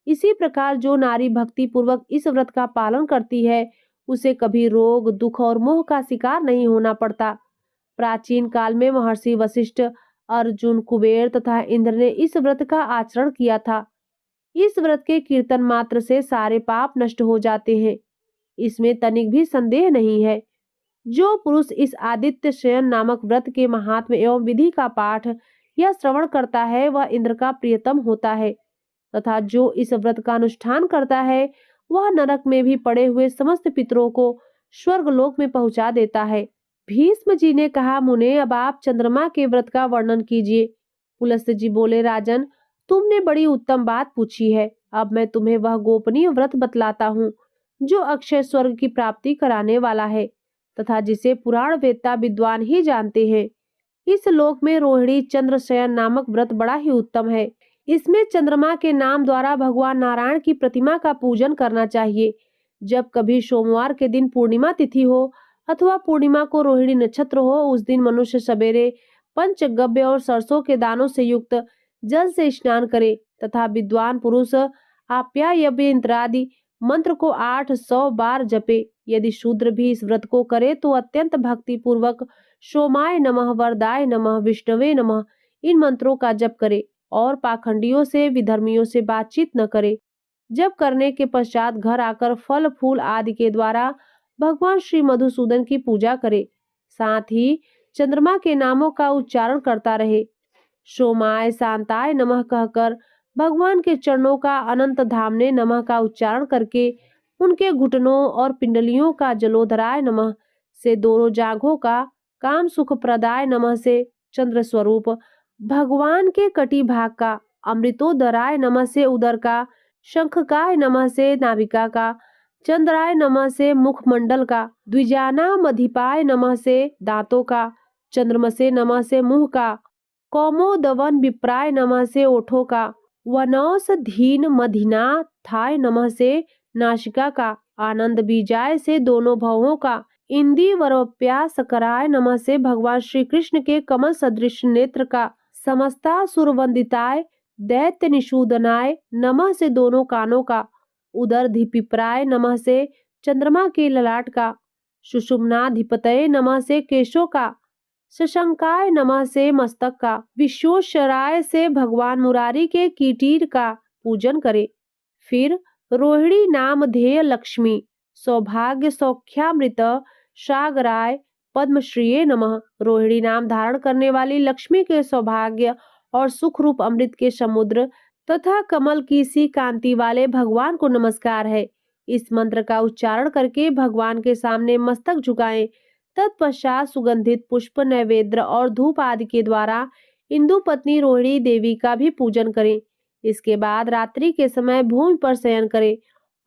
इसी प्रकार जो नारी भक्ति पूर्वक इस व्रत का पालन करती है, उसे कभी रोग, दुख और मोह का शिकार नहीं होना पड़ता। प्राचीन काल में महर्षि वशिष्ठ, अर्जुन, कुबेर तथा इंद्र ने इस व्रत का आचरण किया था। इस व्रत के कीर्तन मात्र से सारे पाप नष्ट हो जाते हैं, इसमें तनिक भी संदेह नहीं है। जो पुरुष इस आदित्य शयन नामक व्रत के महात्म्य एवं विधि का पाठ या श्रवण करता है वह इंद्र का प्रियतम होता है, तथा जो इस व्रत का अनुष्ठान करता है वह नरक में भी पड़े हुए समस्त पितरों को स्वर्गलोक में पहुंचा देता है। भीष्म जी ने कहा, मुने अब आप चंद्रमा के व्रत का वर्णन कीजिए। पुलस्त्य जी बोले, राजन तुमने बड़ी उत्तम बात पूछी है। अब मैं तुम्हें वह गोपनीय व्रत बतलाता हूँ जो अक्षय स्वर्ग की प्राप्ति कराने वाला है तथा जिसे पुराण वेत्ता विद्वान ही जानते हैं। इस लोक में रोहिणी चंद्र शयन नामक व्रत बड़ा ही उत्तम है। इसमें चंद्रमा के नाम द्वारा भगवान नारायण की प्रतिमा का पूजन करना चाहिए। जब कभी सोमवार के दिन पूर्णिमा तिथि हो अथवा पूर्णिमा को रोहिणी नक्षत्र हो, उस दिन मनुष्य सवेरे पंचगव्य और सरसों के दानों से युक्त जल से स्नान करे तथा विद्वान पुरुष आप्यायव्य इंद्रादि मंत्र को 800 बार जपे। यदि शूद्र भी इस व्रत को करे तो अत्यंत भक्ति पूर्वक सोमाय नमः, वरदाय नमः, विष्णवे नमः इन मंत्रों का जप करे और पाखंडियों से विधर्मियों से बातचीत न करे। जब करने के पश्चात घर आकर फल फूल आदि के द्वारा भगवान श्री मधुसूदन की पूजा करे। साथ ही चंद्रमा के नामों का उच्चारण करता रहे। सोमाय शांताय नमः कहकर भगवान के चरणों का अनंत धामने नमः का उच्चारण करके उनके घुटनों और पिंडलियों का जलोधराय नमः से दोनों जांघों का, काम सुख प्रदाय नमः से चंद्र स्वरूप भगवान के कटी भाग का, अमृतोदराय नमः से उदर का, शंखकाय नमः से नाभिका का, चंद्राय नमः से मुखमंडल का, द्विजानामधिपाय नमः से दांतों का, चंद्रमसे नमः से मुंह का, कौमोदवन विप्राय नमः से ओठों का, वनौषधीन मधिना थाय नमः से नासिका का, आनंद बीजाय से दोनों भवों का, इंदिवरप्यासकराय नमः से भगवान श्री कृष्ण के कमल सदृश नेत्र का, समस्तासुरवंदिताय दैत्य निषूदनाय नमः से दोनों कानों का, उदरधिपिप्राय नमः से चंद्रमा के ललाट का, सुषुम्नाधिपतये नमः से केशों का, शशंकाय नमः से मस्तक का, विश्वेश्वराय से भगवान मुरारी के कीटीर का पूजन करे। फिर रोहिणी नाम ध्येय लक्ष्मी, सौभाग्य सौख्यामृत सागराय पद्मश्रीये नमः। रोहिणी नाम धारण करने वाली लक्ष्मी के सौभाग्य और सुख रूप अमृत के समुद्र तथा कमल की सी कांति वाले भगवान को नमस्कार है। इस मंत्र का उच्चारण करके भगवान के सामने मस्तक झुकाएं। तत्पश्चात सुगंधित पुष्प, नैवेद्य और धूप आदि के द्वारा इंदु पत्नी रोहिणी देवी का भी पूजन करें। इसके बाद रात्रि के समय भूमि पर शयन करें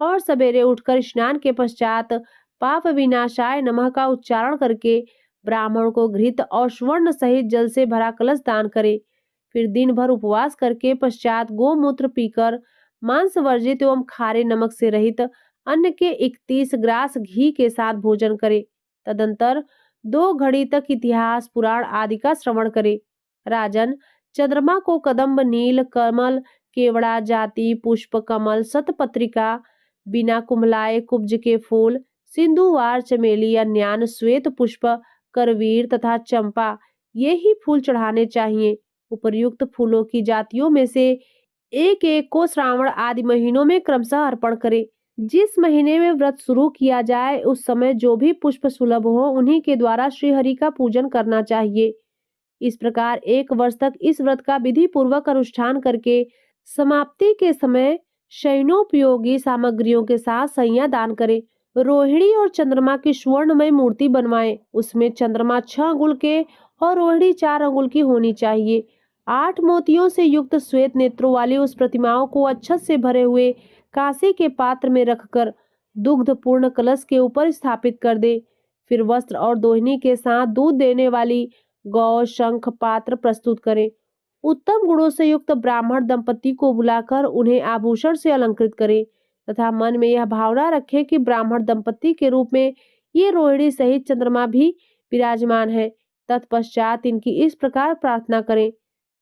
और सवेरे उठकर स्नान के पश्चात पाप विनाशाय नमः का उच्चारण करके ब्राह्मण को घृत और स्वर्ण सहित जल से भरा कलश दान करें। फिर दिन भर उपवास करके पश्चात गोमूत्र पीकर मांस वर्जित एवं खारे नमक से रहित अन्न के 31 ग्रास घी के साथ भोजन करे। तदंतर 2 घड़ी तक इतिहास पुराण आदि का श्रवण करे। राजन, चंद्रमा को कदम्ब, नील कमल, केवड़ा जाति, पुष्प कमल, शतपत्रिका, बिना कुम्हलाए कुब्ज के फूल, सिंधुवार, चमेली, अन्यान, श्वेत पुष्प, करवीर तथा चंपा ये ही फूल चढ़ाने चाहिए। उपर्युक्त फूलों की जातियों में से एक एक को श्रावण आदि महीनों में क्रमशः अर्पण करें। जिस महीने में व्रत शुरू किया जाए उस समय जो भी पुष्प सुलभ हो उन्हीं के द्वारा श्रीहरि का पूजन करना चाहिए। इस प्रकार 1 वर्ष तक इस व्रत का विधि पूर्वक अनुष्ठान करके समाप्ति के समय शयनोपयोगी सामग्रियों के साथ सैया दान करें। रोहिणी और चंद्रमा की स्वर्णमय मूर्ति बनवाएं। उसमें चंद्रमा 6 अंगुल के और रोहिणी 4 अंगुल की होनी चाहिए। 8 मोतियों से युक्त श्वेत नेत्रों वाली उस प्रतिमाओं को अक्षत से भरे हुए कांसे के पात्र में रखकर दुग्ध पूर्ण कलश के ऊपर स्थापित कर दे। फिर वस्त्र और दोहिनी के साथ दूध देने वाली गौ शंख पात्र प्रस्तुत करें। उत्तम गुणों से युक्त ब्राह्मण दंपति को बुलाकर उन्हें आभूषण से अलंकृत करें तथा मन में यह भावना रखें कि ब्राह्मण दंपति के रूप में ये रोहिणी सहित चंद्रमा भी विराजमान है। तत्पश्चात इनकी इस प्रकार प्रार्थना करें,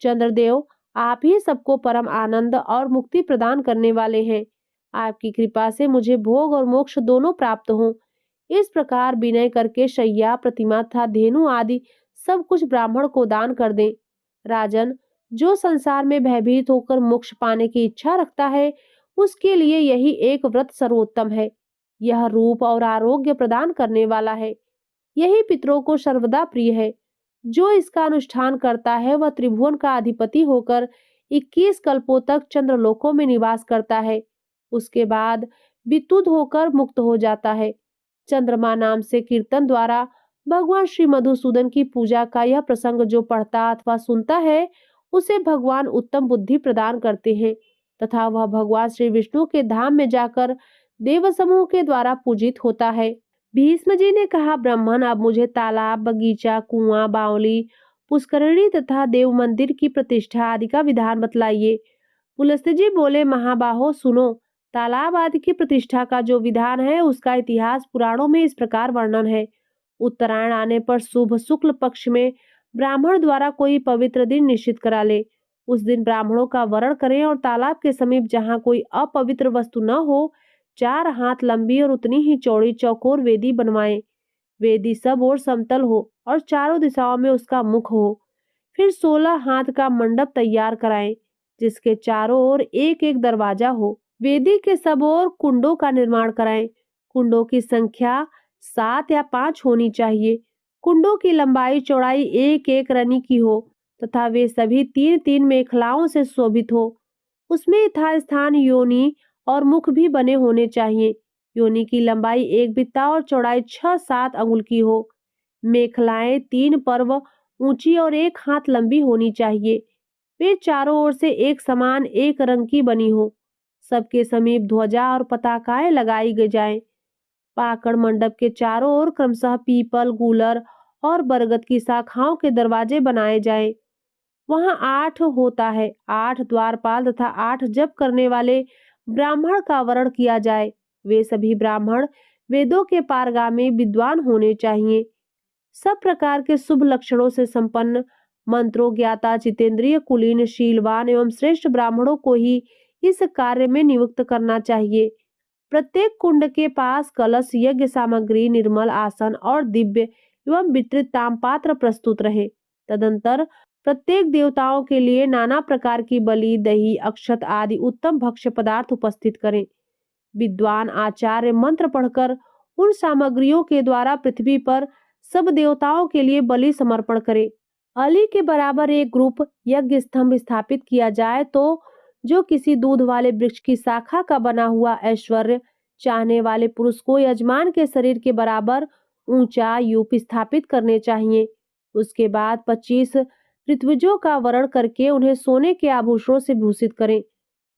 चंद्रदेव आप ही सबको परम आनंद और मुक्ति प्रदान करने वाले हैं। आपकी कृपा से मुझे भोग और मोक्ष दोनों प्राप्त हों। इस प्रकार विनय करके शैया, प्रतिमा तथा धेनु आदि सब कुछ ब्राह्मण को दान कर दें। राजन, जो संसार में भयभीत होकर मोक्ष पाने की इच्छा रखता है उसके लिए यही एक व्रत सर्वोत्तम है। यह रूप और आरोग्य प्रदान करने वाला है। यही पितरों को सर्वदा प्रिय है। जो इसका अनुष्ठान करता है वह त्रिभुवन का अधिपति होकर 21 कल्पों तक चंद्रलोकों में निवास करता है। उसके बाद विद्युत होकर मुक्त हो जाता है। चंद्रमा नाम से कीर्तन द्वारा भगवान श्री मधुसूदन की पूजा का यह प्रसंग जो पढ़ता अथवा सुनता है, उसे भगवान उत्तम बुद्धि प्रदान करते हैं तथा वह भगवान श्री विष्णु के धाम में जाकर देव समूह के द्वारा पूजित होता है। भीष्म जी ने कहा, ब्राह्मण अब मुझे तालाब, बगीचा, कुआं, बावली, पुष्करिणी तथा देव मंदिर की प्रतिष्ठा आदि का विधान बतलाइए। पुलस्त्य जी बोले, महाबाहो सुनो, तालाब आदि की प्रतिष्ठा का जो विधान है उसका इतिहास पुराणों में इस प्रकार वर्णन है। उत्तरायण आने पर शुभ शुक्ल पक्ष में ब्राह्मण द्वारा कोई पवित्र दिन निश्चित करा ले। उस दिन ब्राह्मणों का वरण करें और तालाब के समीप जहाँ कोई अपवित्र वस्तु न हो, 4 हाथ लंबी और उतनी ही चौड़ी चौकोर वेदी बनवाएं। वेदी सब ओर समतल हो और चारों दिशाओं में उसका मुख हो। फिर 16 हाथ का मंडप तैयार कराएं, जिसके चारों ओर एक एक दरवाजा हो। वेदी के सब ओर कुंडों का निर्माण कराएं। कुंडों की संख्या 7 या 5 होनी चाहिए। कुंडों की लंबाई चौड़ाई एक एक रनी की हो तथा वे सभी 3-3 मेखलाओं से शोभित हो। उसमें यथास्थान योनि और मुख भी बने होने चाहिए। योनि की लंबाई 1 बित्ता और चौड़ाई 6-7 अंगुल की हो। मेखलाएं 3 पर्व ऊंची और 1 हाथ लंबी होनी चाहिए। वे चारों ओर से एक समान एक रंग की बनी हो। सबके समीप ध्वजा और पताकाएं लगाई गई जाएं। पाकड़ मंडप के चारों ओर क्रमशः पीपल, गूलर और बरगद की शाखाओं के दरवाजे बनाए जाएं। वहां 8 होता है। 8 द्वारपाल तथा 8 जप करने वाले ब्राह्मण का वरण किया जाए। वे सभी ब्राह्मण वेदों के पारगामी विद्वान होने चाहिए। सब प्रकार के शुभ लक्षणों से संपन्न, मंत्रों ज्ञाता, जितेंद्रिय, कुलीन, शीलवान एवं श्रेष्ठ ब्राह्मणों को ही इस कार्य में नियुक्त करना चाहिए। प्रत्येक कुंड के पास कलश, यज्ञ सामग्री, निर्मल आसन और दिव्य एवं वितरित तामपात्र प्रस्तुत रहे। तदंतर प्रत्येक देवताओं के लिए नाना प्रकार की बलि, दही, अक्षत आदि उत्तम भक्ष्य पदार्थ उपस्थित करें। विद्वान आचार्य मंत्र पढ़कर उन सामग्रियों के द्वारा पृथ्वी पर सब देवताओं के लिए बलि समर्पण करें। अली के बराबर एक ग्रुप यज्ञ स्तंभ स्थापित किया जाए तो जो किसी दूध वाले वृक्ष की शाखा का बना हुआ ऐश्वर्य चाहने वाले पुरुष को यजमान के शरीर के बराबर ऊंचा यूप स्थापित करने चाहिए। उसके बाद 25 ऋत्विजों का वरण करके उन्हें सोने के आभूषणों से भूषित करें।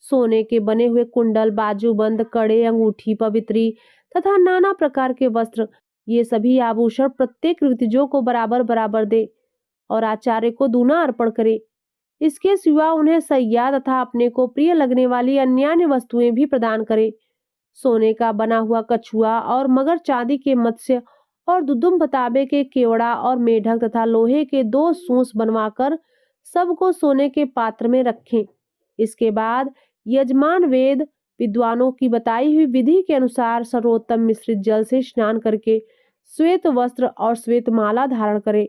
सोने के बने हुए कुंडल, बाजूबंद, कड़े, अंगूठी, पवित्री तथा नाना प्रकार के वस्त्र, ये सभी आभूषण प्रत्येक ऋत्विजों को बराबर बराबर दे और आचार्य को दूना अर्पण करे। इसके सिवा उन्हें सैया तथा अपने को प्रिय लगने वाली अन्य वस्तुएं भी प्रदान करें। सोने का बना हुआ कछुआ और मगर, चांदी के मत्स्य और दुदुम्ब तांबे के केवड़ा और मेढक तथा लोहे के 2 सूस बनवाकर सबको सोने के पात्र में रखें। इसके बाद यजमान वेद विद्वानों की बताई हुई विधि के अनुसार सर्वोत्तम मिश्रित जल से स्नान करके श्वेत वस्त्र और श्वेत माला धारण करे।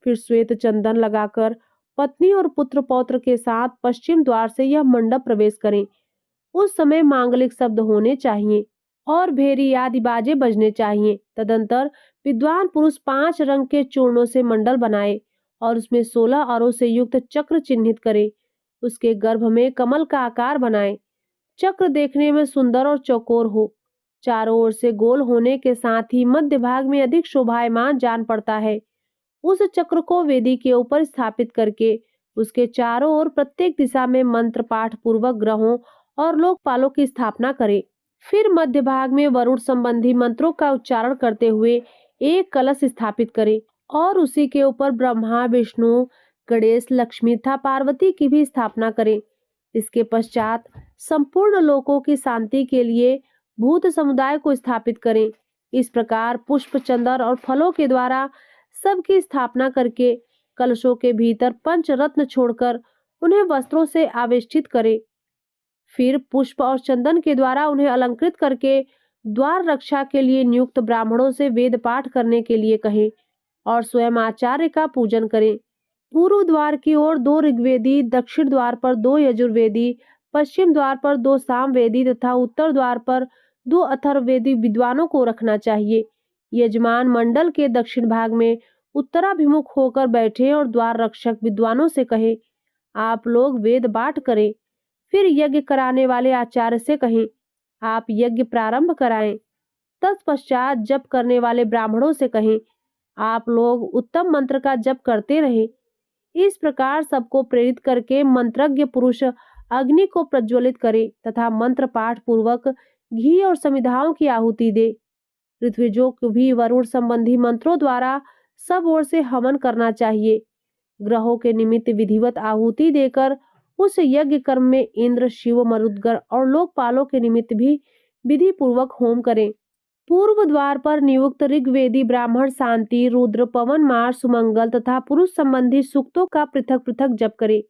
फिर श्वेत चंदन लगाकर पत्नी और पुत्र पौत्र के साथ पश्चिम द्वार से यह मंडप प्रवेश करें। उस समय मांगलिक शब्द होने चाहिए और भेरी आदि बाजे बजने चाहिए। तदंतर विद्वान पुरुष 5 रंग के चूर्णों से मंडल बनाए और उसमें 16 अरों से युक्त चक्र चिन्हित करे। उसके गर्भ में कमल का आकार बनाए। चक्र देखने में सुंदर और चौकोर हो। चारों ओर से गोल होने के साथ ही मध्य भाग में अधिक शोभायमान जान पड़ता है। उस चक्र को वेदी के ऊपर स्थापित करके उसके चारों ओर प्रत्येक दिशा में मंत्र पाठ पूर्वक ग्रहों और लोकपालों की स्थापना करे। फिर मध्य भाग में वरुण संबंधी मंत्रों का उच्चारण करते हुए एक कलश स्थापित करे और उसी के ऊपर ब्रह्मा, विष्णु, गणेश, लक्ष्मी तथा पार्वती की भी स्थापना करे। इसके पश्चात संपूर्ण लोकों की शांति के लिए भूत समुदाय को स्थापित करें। इस प्रकार पुष्प, चंदन और फलों के द्वारा सबकी स्थापना करके कलशों के भीतर पंचरत्न छोड़कर उन्हें वस्त्रों से आवेष्टित करें। फिर पुष्प और चंदन के द्वारा उन्हें अलंकृत करके द्वार रक्षा के लिए नियुक्त ब्राह्मणों से वेद पाठ करने के लिए कहें और स्वयं आचार्य का पूजन करें। पूर्व द्वार की ओर 2 ऋग्वेदी, दक्षिण द्वार पर 2 यजुर्वेदी, पश्चिम द्वार पर 2 सामवेदी तथा उत्तर द्वार पर 2 अथर्ववेदी विद्वानों को रखना चाहिए। यजमान मंडल के दक्षिण भाग में उत्तराभिमुख होकर बैठे और द्वार रक्षक विद्वानों से कहे, आप लोग वेद पाठ करें। फिर यज्ञ कराने वाले आचार्य से कहें, आप यज्ञ प्रारंभ कराएं। तत्पश्चात जप करने वाले ब्राह्मणों से कहें, आप लोग उत्तम मंत्र का जप करते रहें। इस प्रकार सबको प्रेरित करके मंत्रज्ञ पुरुष अग्नि को प्रज्वलित करे तथा मंत्र पाठ पूर्वक घी और समिधाओं की आहुति दे। ऋत्विजों को भी वरुण संबंधी मंत्रों द्वारा सब ओर से हवन करना चाहिए। ग्रहों के निमित्त विधिवत आहुति देकर उस यज्ञ कर्म में इंद्र, शिव, मरुद्गण और लोकपालों के निमित्त भी विधि पूर्वक होम करें। पूर्व द्वार पर नियुक्त ऋग्वेदी ब्राह्मण शांति, रुद्र, पवन मार, सुमंगल तथा पुरुष संबंधी सूक्तों का पृथक पृथक जप करे।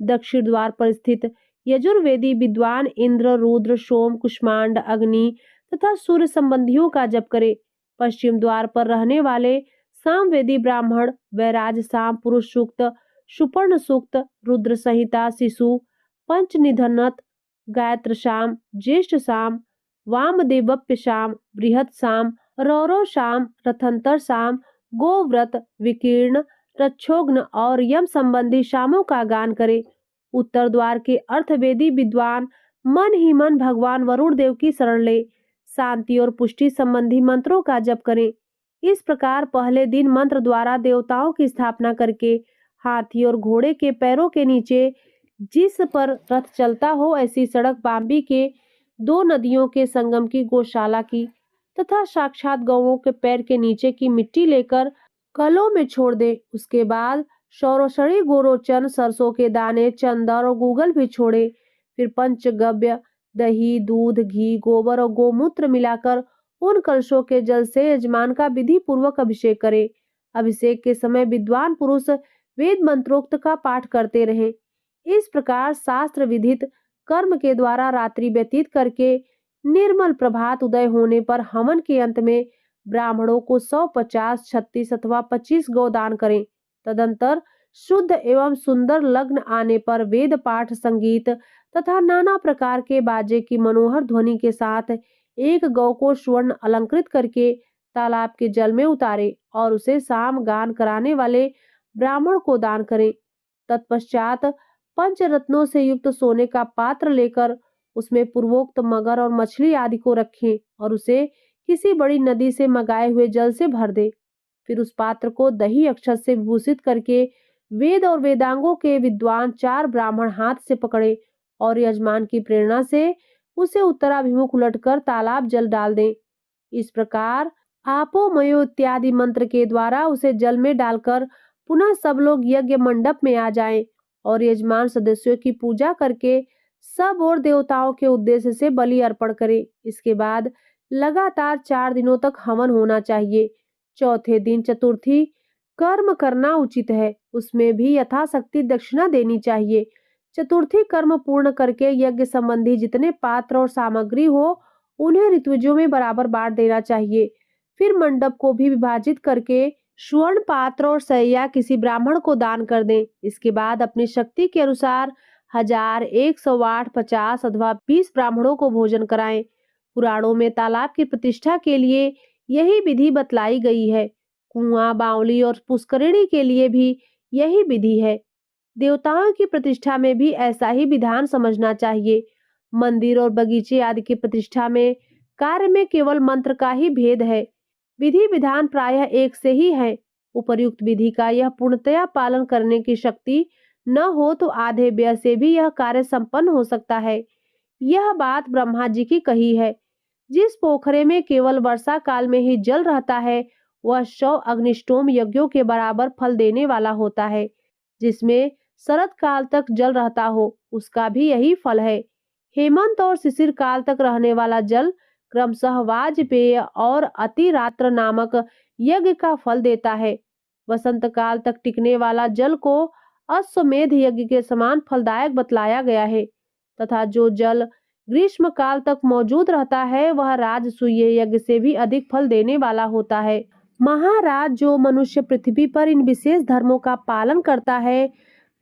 दक्षिण द्वार पर स्थित यजुर्वेदी विद्वान इंद्र, रुद्र, सोम, कुष्मांड, अग्नि तथा सूर्य संबंधियों का जप करे। पश्चिम द्वार पर रहने वाले सामवेदी ब्राह्मण वैराज साम, पुरुष सूक्त, सुपर्ण सूक्त, रुद्र संहिता, शिशु, पंचनिधनत, गायत्र शाम, ज्येष्ठ शाम, वामदेवप्य शाम, बृहत शाम, रौरव शाम, रथंतर शाम, गोव्रत, विकीर्ण, रक्षोघ्न और यम संबंधी शामों का गान करे। उत्तर द्वार के अर्थवेदी विद्वान मन ही मन भगवान वरुण देव की शरण ले शांति और पुष्टि संबंधी मंत्रों का जप करें। इस प्रकार पहले दिन मंत्र द्वारा देवताओं की स्थापना करके हाथी और घोड़े के पैरों के नीचे जिस पर रथ चलता हो ऐसी सड़क बाम्बी के 2 नदियों के संगम की गौशाला की तथा साक्षात गौओं के पैर के नीचे की मिट्टी लेकर कलों में छोड़ दे। उसके बाद सौरसड़ी, गोरोचन, सरसों के दाने, चंदन और गूगल भी छोड़े। फिर पंचगव्य, दही, दूध, घी, गोबर और गोमूत्र मिलाकर उन कलशों के जल से यजमान का विधि पूर्वक अभिषेक करे। अभिषेक के समय विद्वान पुरुष वेद मंत्रोक्त का पाठ करते रहे। इस प्रकार शास्त्र विधित कर्म के द्वारा रात्रि व्यतीत करके निर्मल प्रभात उदय होने पर हवन के अंत में ब्राह्मणों को 100, 50, 36 अथवा 25 गौ दान करें। तदंतर शुद्ध एवं सुंदर लग्न आने पर वेद पाठ, संगीत तथा नाना प्रकार के बाजे की मनोहर ध्वनि के साथ एक गौ को स्वर्ण अलंकृत करके तालाब के जल में उतारे और उसे साम गान कराने वाले ब्राह्मण को दान करें। तत्पश्चात पंचरत्नों से युक्त सोने का पात्र लेकर उसमें पूर्वोक्त मगर और मछली आदि को रखें और उसे किसी बड़ी नदी से मंगाए हुए जल से भर दे। फिर उस पात्र को दही अक्षत से विभूषित करके वेद और वेदांगों के विद्वान 4 ब्राह्मण हाथ से पकड़े और यजमान की प्रेरणा से उसे उत्तराभिमुख उलटकर तालाब जल डाल दें। इस प्रकार आपो मयो इत्यादि मंत्र के द्वारा उसे जल में डालकर पुनः सब लोग यज्ञ मंडप में आ जाएं और यजमान सदस्यों की पूजा करके सब और देवताओं के उद्देश्य से बलि अर्पण करें। इसके बाद लगातार 4 दिनों तक हवन होना चाहिए। चौथे दिन चतुर्थी कर्म करना उचित है, उसमें भी यथाशक्ति दक्षिणा देनी चाहिए। चतुर्थी कर्म पूर्ण करके यज्ञ संबंधी जितने पात्र और सामग्री हो उन्हें ऋत्विजों में बराबर बांट देना चाहिए। फिर मंडप को भी विभाजित करके स्वर्ण पात्र और सैया किसी ब्राह्मण को दान कर दें। इसके बाद अपनी शक्ति के अनुसार 1000, 108, 50 अथवा 20 ब्राह्मणों को भोजन कराएं। पुराणों में तालाब की प्रतिष्ठा के लिए यही विधि बतलाई गई है। कुआं, बावली और पुष्करिणी के लिए भी यही विधि है। देवताओं की प्रतिष्ठा में भी ऐसा ही विधान समझना चाहिए। मंदिर और बगीचे आदि की प्रतिष्ठा में कार्य में केवल मंत्र का ही भेद है, विधि विधान प्रायः एक से ही है। उपर्युक्त विधि का यह पूर्णतया पालन करने की शक्ति न हो तो आधे व्यय से भी यह कार्य संपन्न हो सकता है। यह बात ब्रह्मा जी की कही है। जिस पोखरे में केवल वर्षा काल में ही जल रहता है वह 100 अग्निष्टोम यज्ञों के बराबर फल देने वाला होता है। जिसमें शरद काल तक जल रहता हो उसका भी यही फल है। हेमंत और शिशिर काल तक रहने वाला जल क्रमशः वाजपेय और अतिरात्र नामक यज्ञ का फल देता है। वसंत काल तक टिकने वाला जल को अश्वमेध यज्ञ के समान फलदायक बतलाया गया है तथा जो जल ग्रीष्म काल तक मौजूद रहता है वह राजसूय यज्ञ से भी अधिक फल देने वाला होता है। महाराज, जो मनुष्य पृथ्वी पर इन विशेष धर्मों का पालन करता है,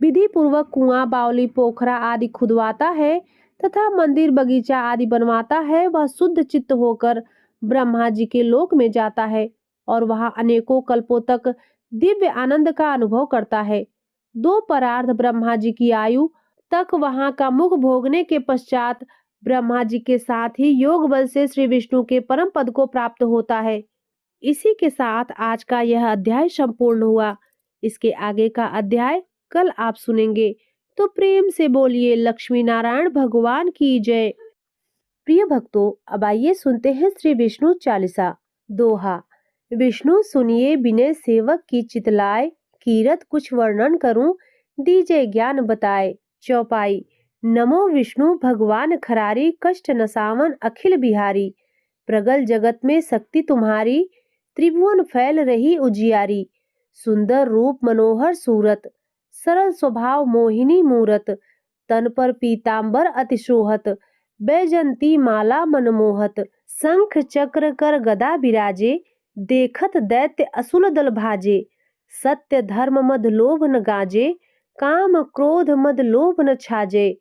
विधि पूर्वक कुआं, बावली, पोखरा आदि खुदवाता है तथा मंदिर, बगीचा आदि बनवाता है, वह शुद्ध चित्त होकर ब्रह्मा जी के लोक में जाता है। और वहां अनेकों कल्पों तक दिव्य आनंद का अनुभव करता है। 2 परार्ध ब्रह्मा जी की आयु तक वहां का मुख भोगने के पश्चात ब्रह्मा जी के साथ ही योग बल से श्री विष्णु के परम पद को प्राप्त होता है। इसी के साथ आज का यह अध्याय संपूर्ण हुआ। इसके आगे का अध्याय कल आप सुनेंगे। तो प्रेम से बोलिए लक्ष्मी नारायण भगवान की जय। प्रिय भक्तों, अब आइए सुनते हैं श्री विष्णु चालीसा। दोहा। विष्णु सुनिए विनय सेवक की चितलाए, कीरत कुछ वर्णन करूं दीजे ज्ञान बताए। चौपाई। नमो विष्णु भगवान खरारी, कष्ट नसावन अखिल बिहारी। प्रगल जगत में शक्ति तुम्हारी, त्रिभुवन फैल रही उजियारी। सुंदर रूप मनोहर सूरत, सरल स्वभाव मोहिनी मूरत। तन पर पीतांबर अति शोहत, बैजंती माला मनमोहत। शंख चक्र कर गदा विराजे, देखत दैत्य असुर दल भाजे। सत्य धर्म मद लोभ न गाजे, काम क्रोध मद लोभ न छाजे।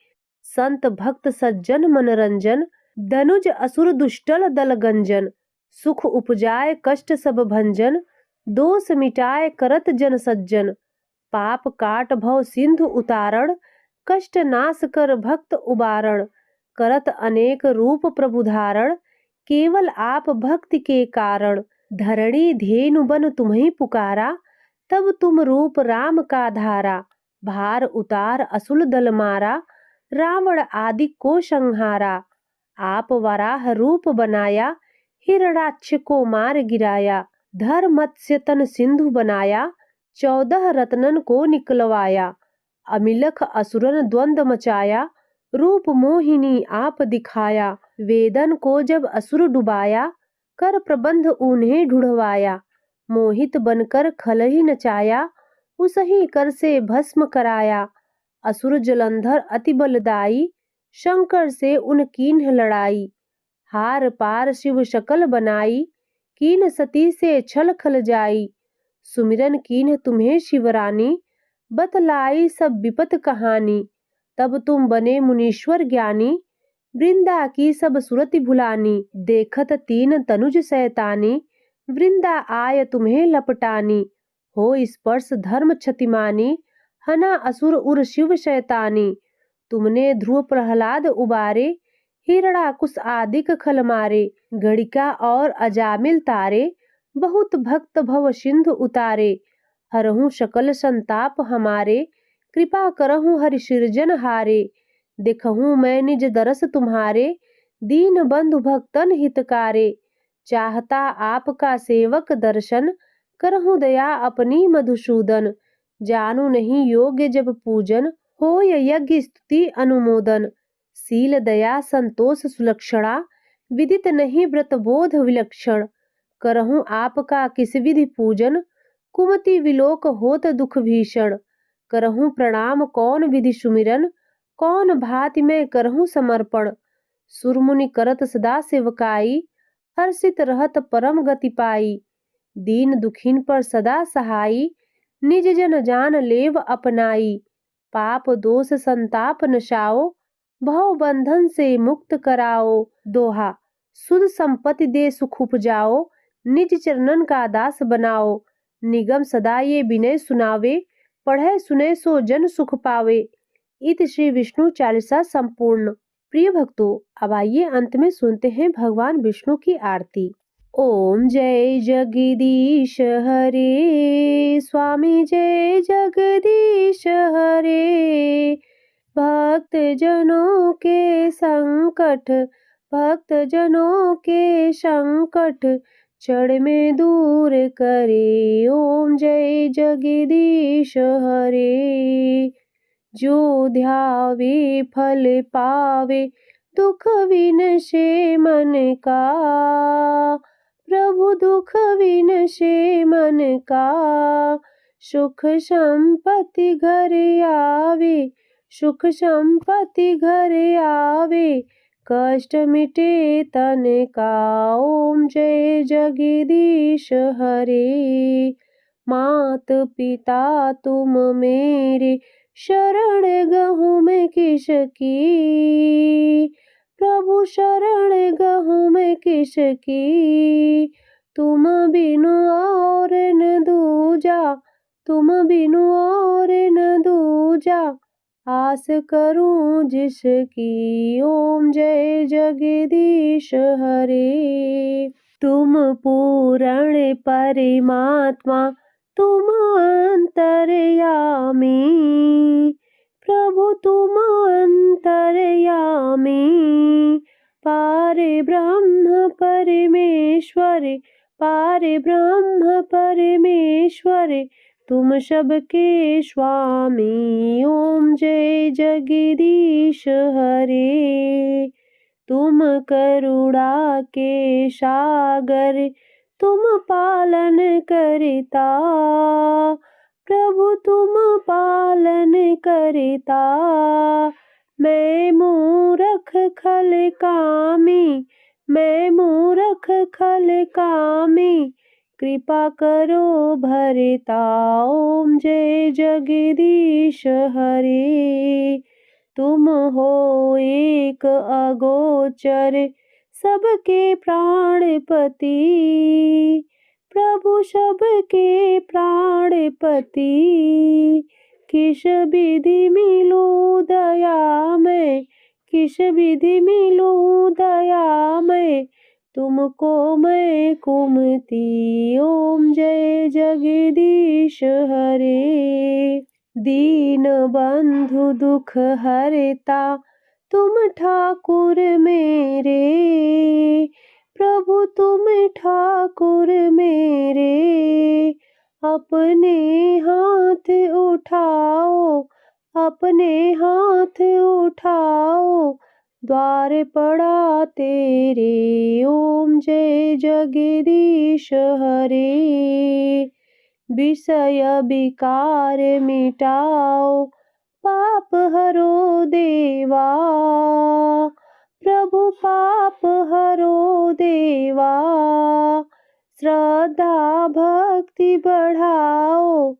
संत भक्त सज्जन मनरंजन, धनुज असुर दुष्टल दल गंजन। सुख उपजाए कष्ट सब भंजन, दोष मिटाए करत जन सज्जन। पाप काट भव सिंधु उतारण, कष्ट नाश कर भक्त उबारण। करत अनेक रूप प्रभु धारण, केवल आप भक्ति के कारण। धरणी धेनु बन तुम्हीं पुकारा, तब तुम रूप राम का धारा। भार उतार असुल दल मारा, रावण आदि को संहारा। आप वराह रूप बनाया, हिरणाक्ष को मार गिराया। धर मत्स्य तन सिंधु बनाया, 14 रत्नन को निकलवाया। अमिलख असुरन द्वंद मचाया, रूप मोहिनी आप दिखाया। वेदन को जब असुर डुबाया, कर प्रबंध उन्हें ढूढ़वाया। मोहित बनकर खलहि नचाया, उसही कर से भस्म कराया। असुर जलंधर अति बलदाई, शंकर से उन कीन्ह लड़ाई। हार पार शिव शकल बनाई, कीन सती से छल खल जाई। सुमिरन कीन्ह तुम्हें शिवरानी, बतलाई सब विपत कहानी। तब तुम बने मुनीश्वर ज्ञानी, वृंदा की सब सुरति भुलानी। देखत तीन तनुज सैतानी, वृंदा आय तुम्हें लपटानी। हो स्पर्श धर्म क्षतिमानी, हना असुर उर शिव शैतानी। तुमने ध्रुव प्रहलाद उबारे, हिरणाकुश आदिक खल मारे। गणिका और अजामिल तारे, बहुत भक्त भव सिंधु उतारे। हरहु सकल संताप हमारे, कृपा करहु हरि सृजन हारे। देखहु मैं निज दरस तुम्हारे, दीन बंधु भक्तन हितकारे। चाहता आपका सेवक दर्शन, करहु दया अपनी मधुसूदन। जानू नहीं योग्य जब पूजन, होय यज्ञ स्तुति अनुमोदन। शील दया संतोष सुलक्षणा, विदित नहीं व्रत बोध विलक्षण। करहु आपका किस विधि पूजन, कुमति विलोक होत दुख भीषण। करहु प्रणाम कौन विधि सुमिरन, कौन भांति में करहु समर्पण। सुरमुनि करत सदा सेवकाई, हर्षित रहत परम गति पाई। दीन दुखीन पर सदा सहाई, निज जन जान लेव अपनाई। पाप दोष संताप नशाओ, भव बंधन से मुक्त कराओ। दोहा। सुध संपत्ति दे सुख उपजाओ, निज चरणन का दास बनाओ। निगम सदा ये विनय सुनावे, पढ़े सुने सो जन सुख पावे। इत श्री विष्णु चालीसा संपूर्ण। प्रिय भक्तों, अब आइए अंत में सुनते हैं भगवान विष्णु की आरती। ओम जय जगदीश हरे, स्वामी जय जगदीश हरे। भक्त जनों के संकट, भक्त जनों के संकट, क्षण में दूर करे। ओम जय जगदीश हरे। जो ध्यावे फल पावे, दुख विनशे मन का। प्रभु दुख विनशे मन का, सुख संपत्ति घर आवे। सुख संपत्ति घर आवे, कष्ट मिटे तन का। ओम जय जगदीश हरे। मात पिता तुम मेरे, शरण गहूँ मैं किसकी। प्रभु शरण गहूँ मैं किसकी। तुम बिनु और न दूजा, तुम बिनु और न दूजा, आस करूं जिसकी। ओम जय जगदीश हरे। तुम पूर्ण परमात्मा, तुम अंतर्यामी, प्रभु तुम अंतर्यामी। पारे ब्रह्म परमेश्वर, पारे ब्रह्म परमेश्वर, तुम सबके स्वामी। ओम जय जगदीश हरे। तुम करुणा के सागर, तुम पालन करता, प्रभु तुम पालन करता। मैं मूरख खल कामी, मैं मूरख खल कामी, कृपा करो भरता। ओम जय जगदीश हरे। तुम हो एक अगोचर, सबके प्राणपति, प्रभु सबके प्राणपति। किस विधि मिलूं दया मैं, किस विधि मिलूं दया मैं, तुमको मैं कुमति। ओम जय जगदीश हरे। दीन बंधु दुख हरता, तुम ठाकुर मेरे, प्रभु तुम ठाकुर मेरे। अपने हाथ उठाओ, अपने हाथ उठाओ, द्वार पड़ा तेरे। ओम जय जगदीश हरे। विषय विकार मिटाओ, पाप हरो देवा, प्रभु पाप हरो देवा। श्रद्धा भक्ति बढ़ाओ,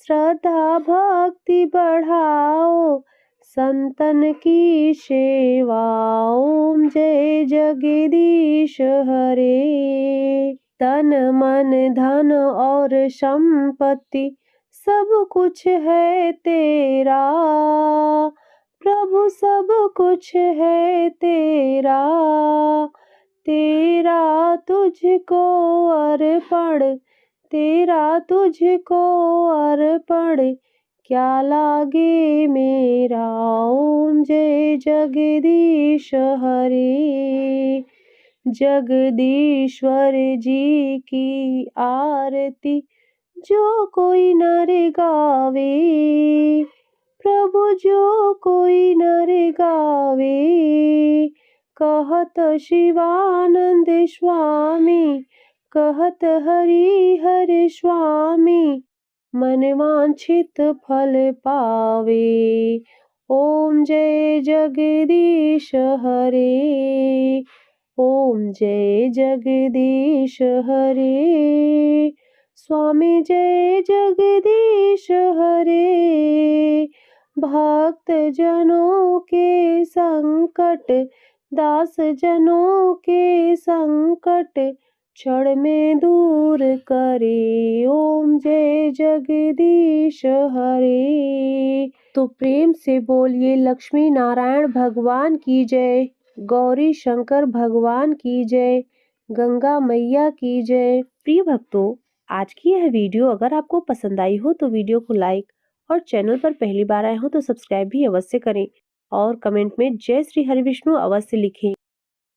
श्रद्धा भक्ति बढ़ाओ, संतन की सेवा। ओम जय जगदीश हरे। तन मन धन और संपत्ति, सब कुछ है तेरा, प्रभु सब कुछ है तेरा। तेरा तुझको अर्पण, तेरा तुझको अर्पण, क्या लागे मेरा। ओम जय जगदीश हरे। जगदीश्वर जी की आरती जो कोई नर गावे, प्रभु जो कोई नर गावे। कहत शिवानंद स्वामी, कहत हरि हर स्वामी, मन वांछित फल पावे। ओम जय जगदीश हरे। ओम जय जगदीश हरे। स्वामी जय जगदीश हरे। भक्त जनों के संकट, दास जनों के संकट, क्षण में दूर करे। ओम जय जगदीश हरे। तो प्रेम से बोलिए लक्ष्मी नारायण भगवान की जय, गौरी शंकर भगवान की जय, गंगा मैया की जय। प्रिय भक्तों, आज की यह वीडियो अगर आपको पसंद आई हो तो वीडियो को लाइक और चैनल पर पहली बार आए हो तो सब्सक्राइब भी अवश्य करें और कमेंट में जय श्री हरि विष्णु अवश्य लिखें।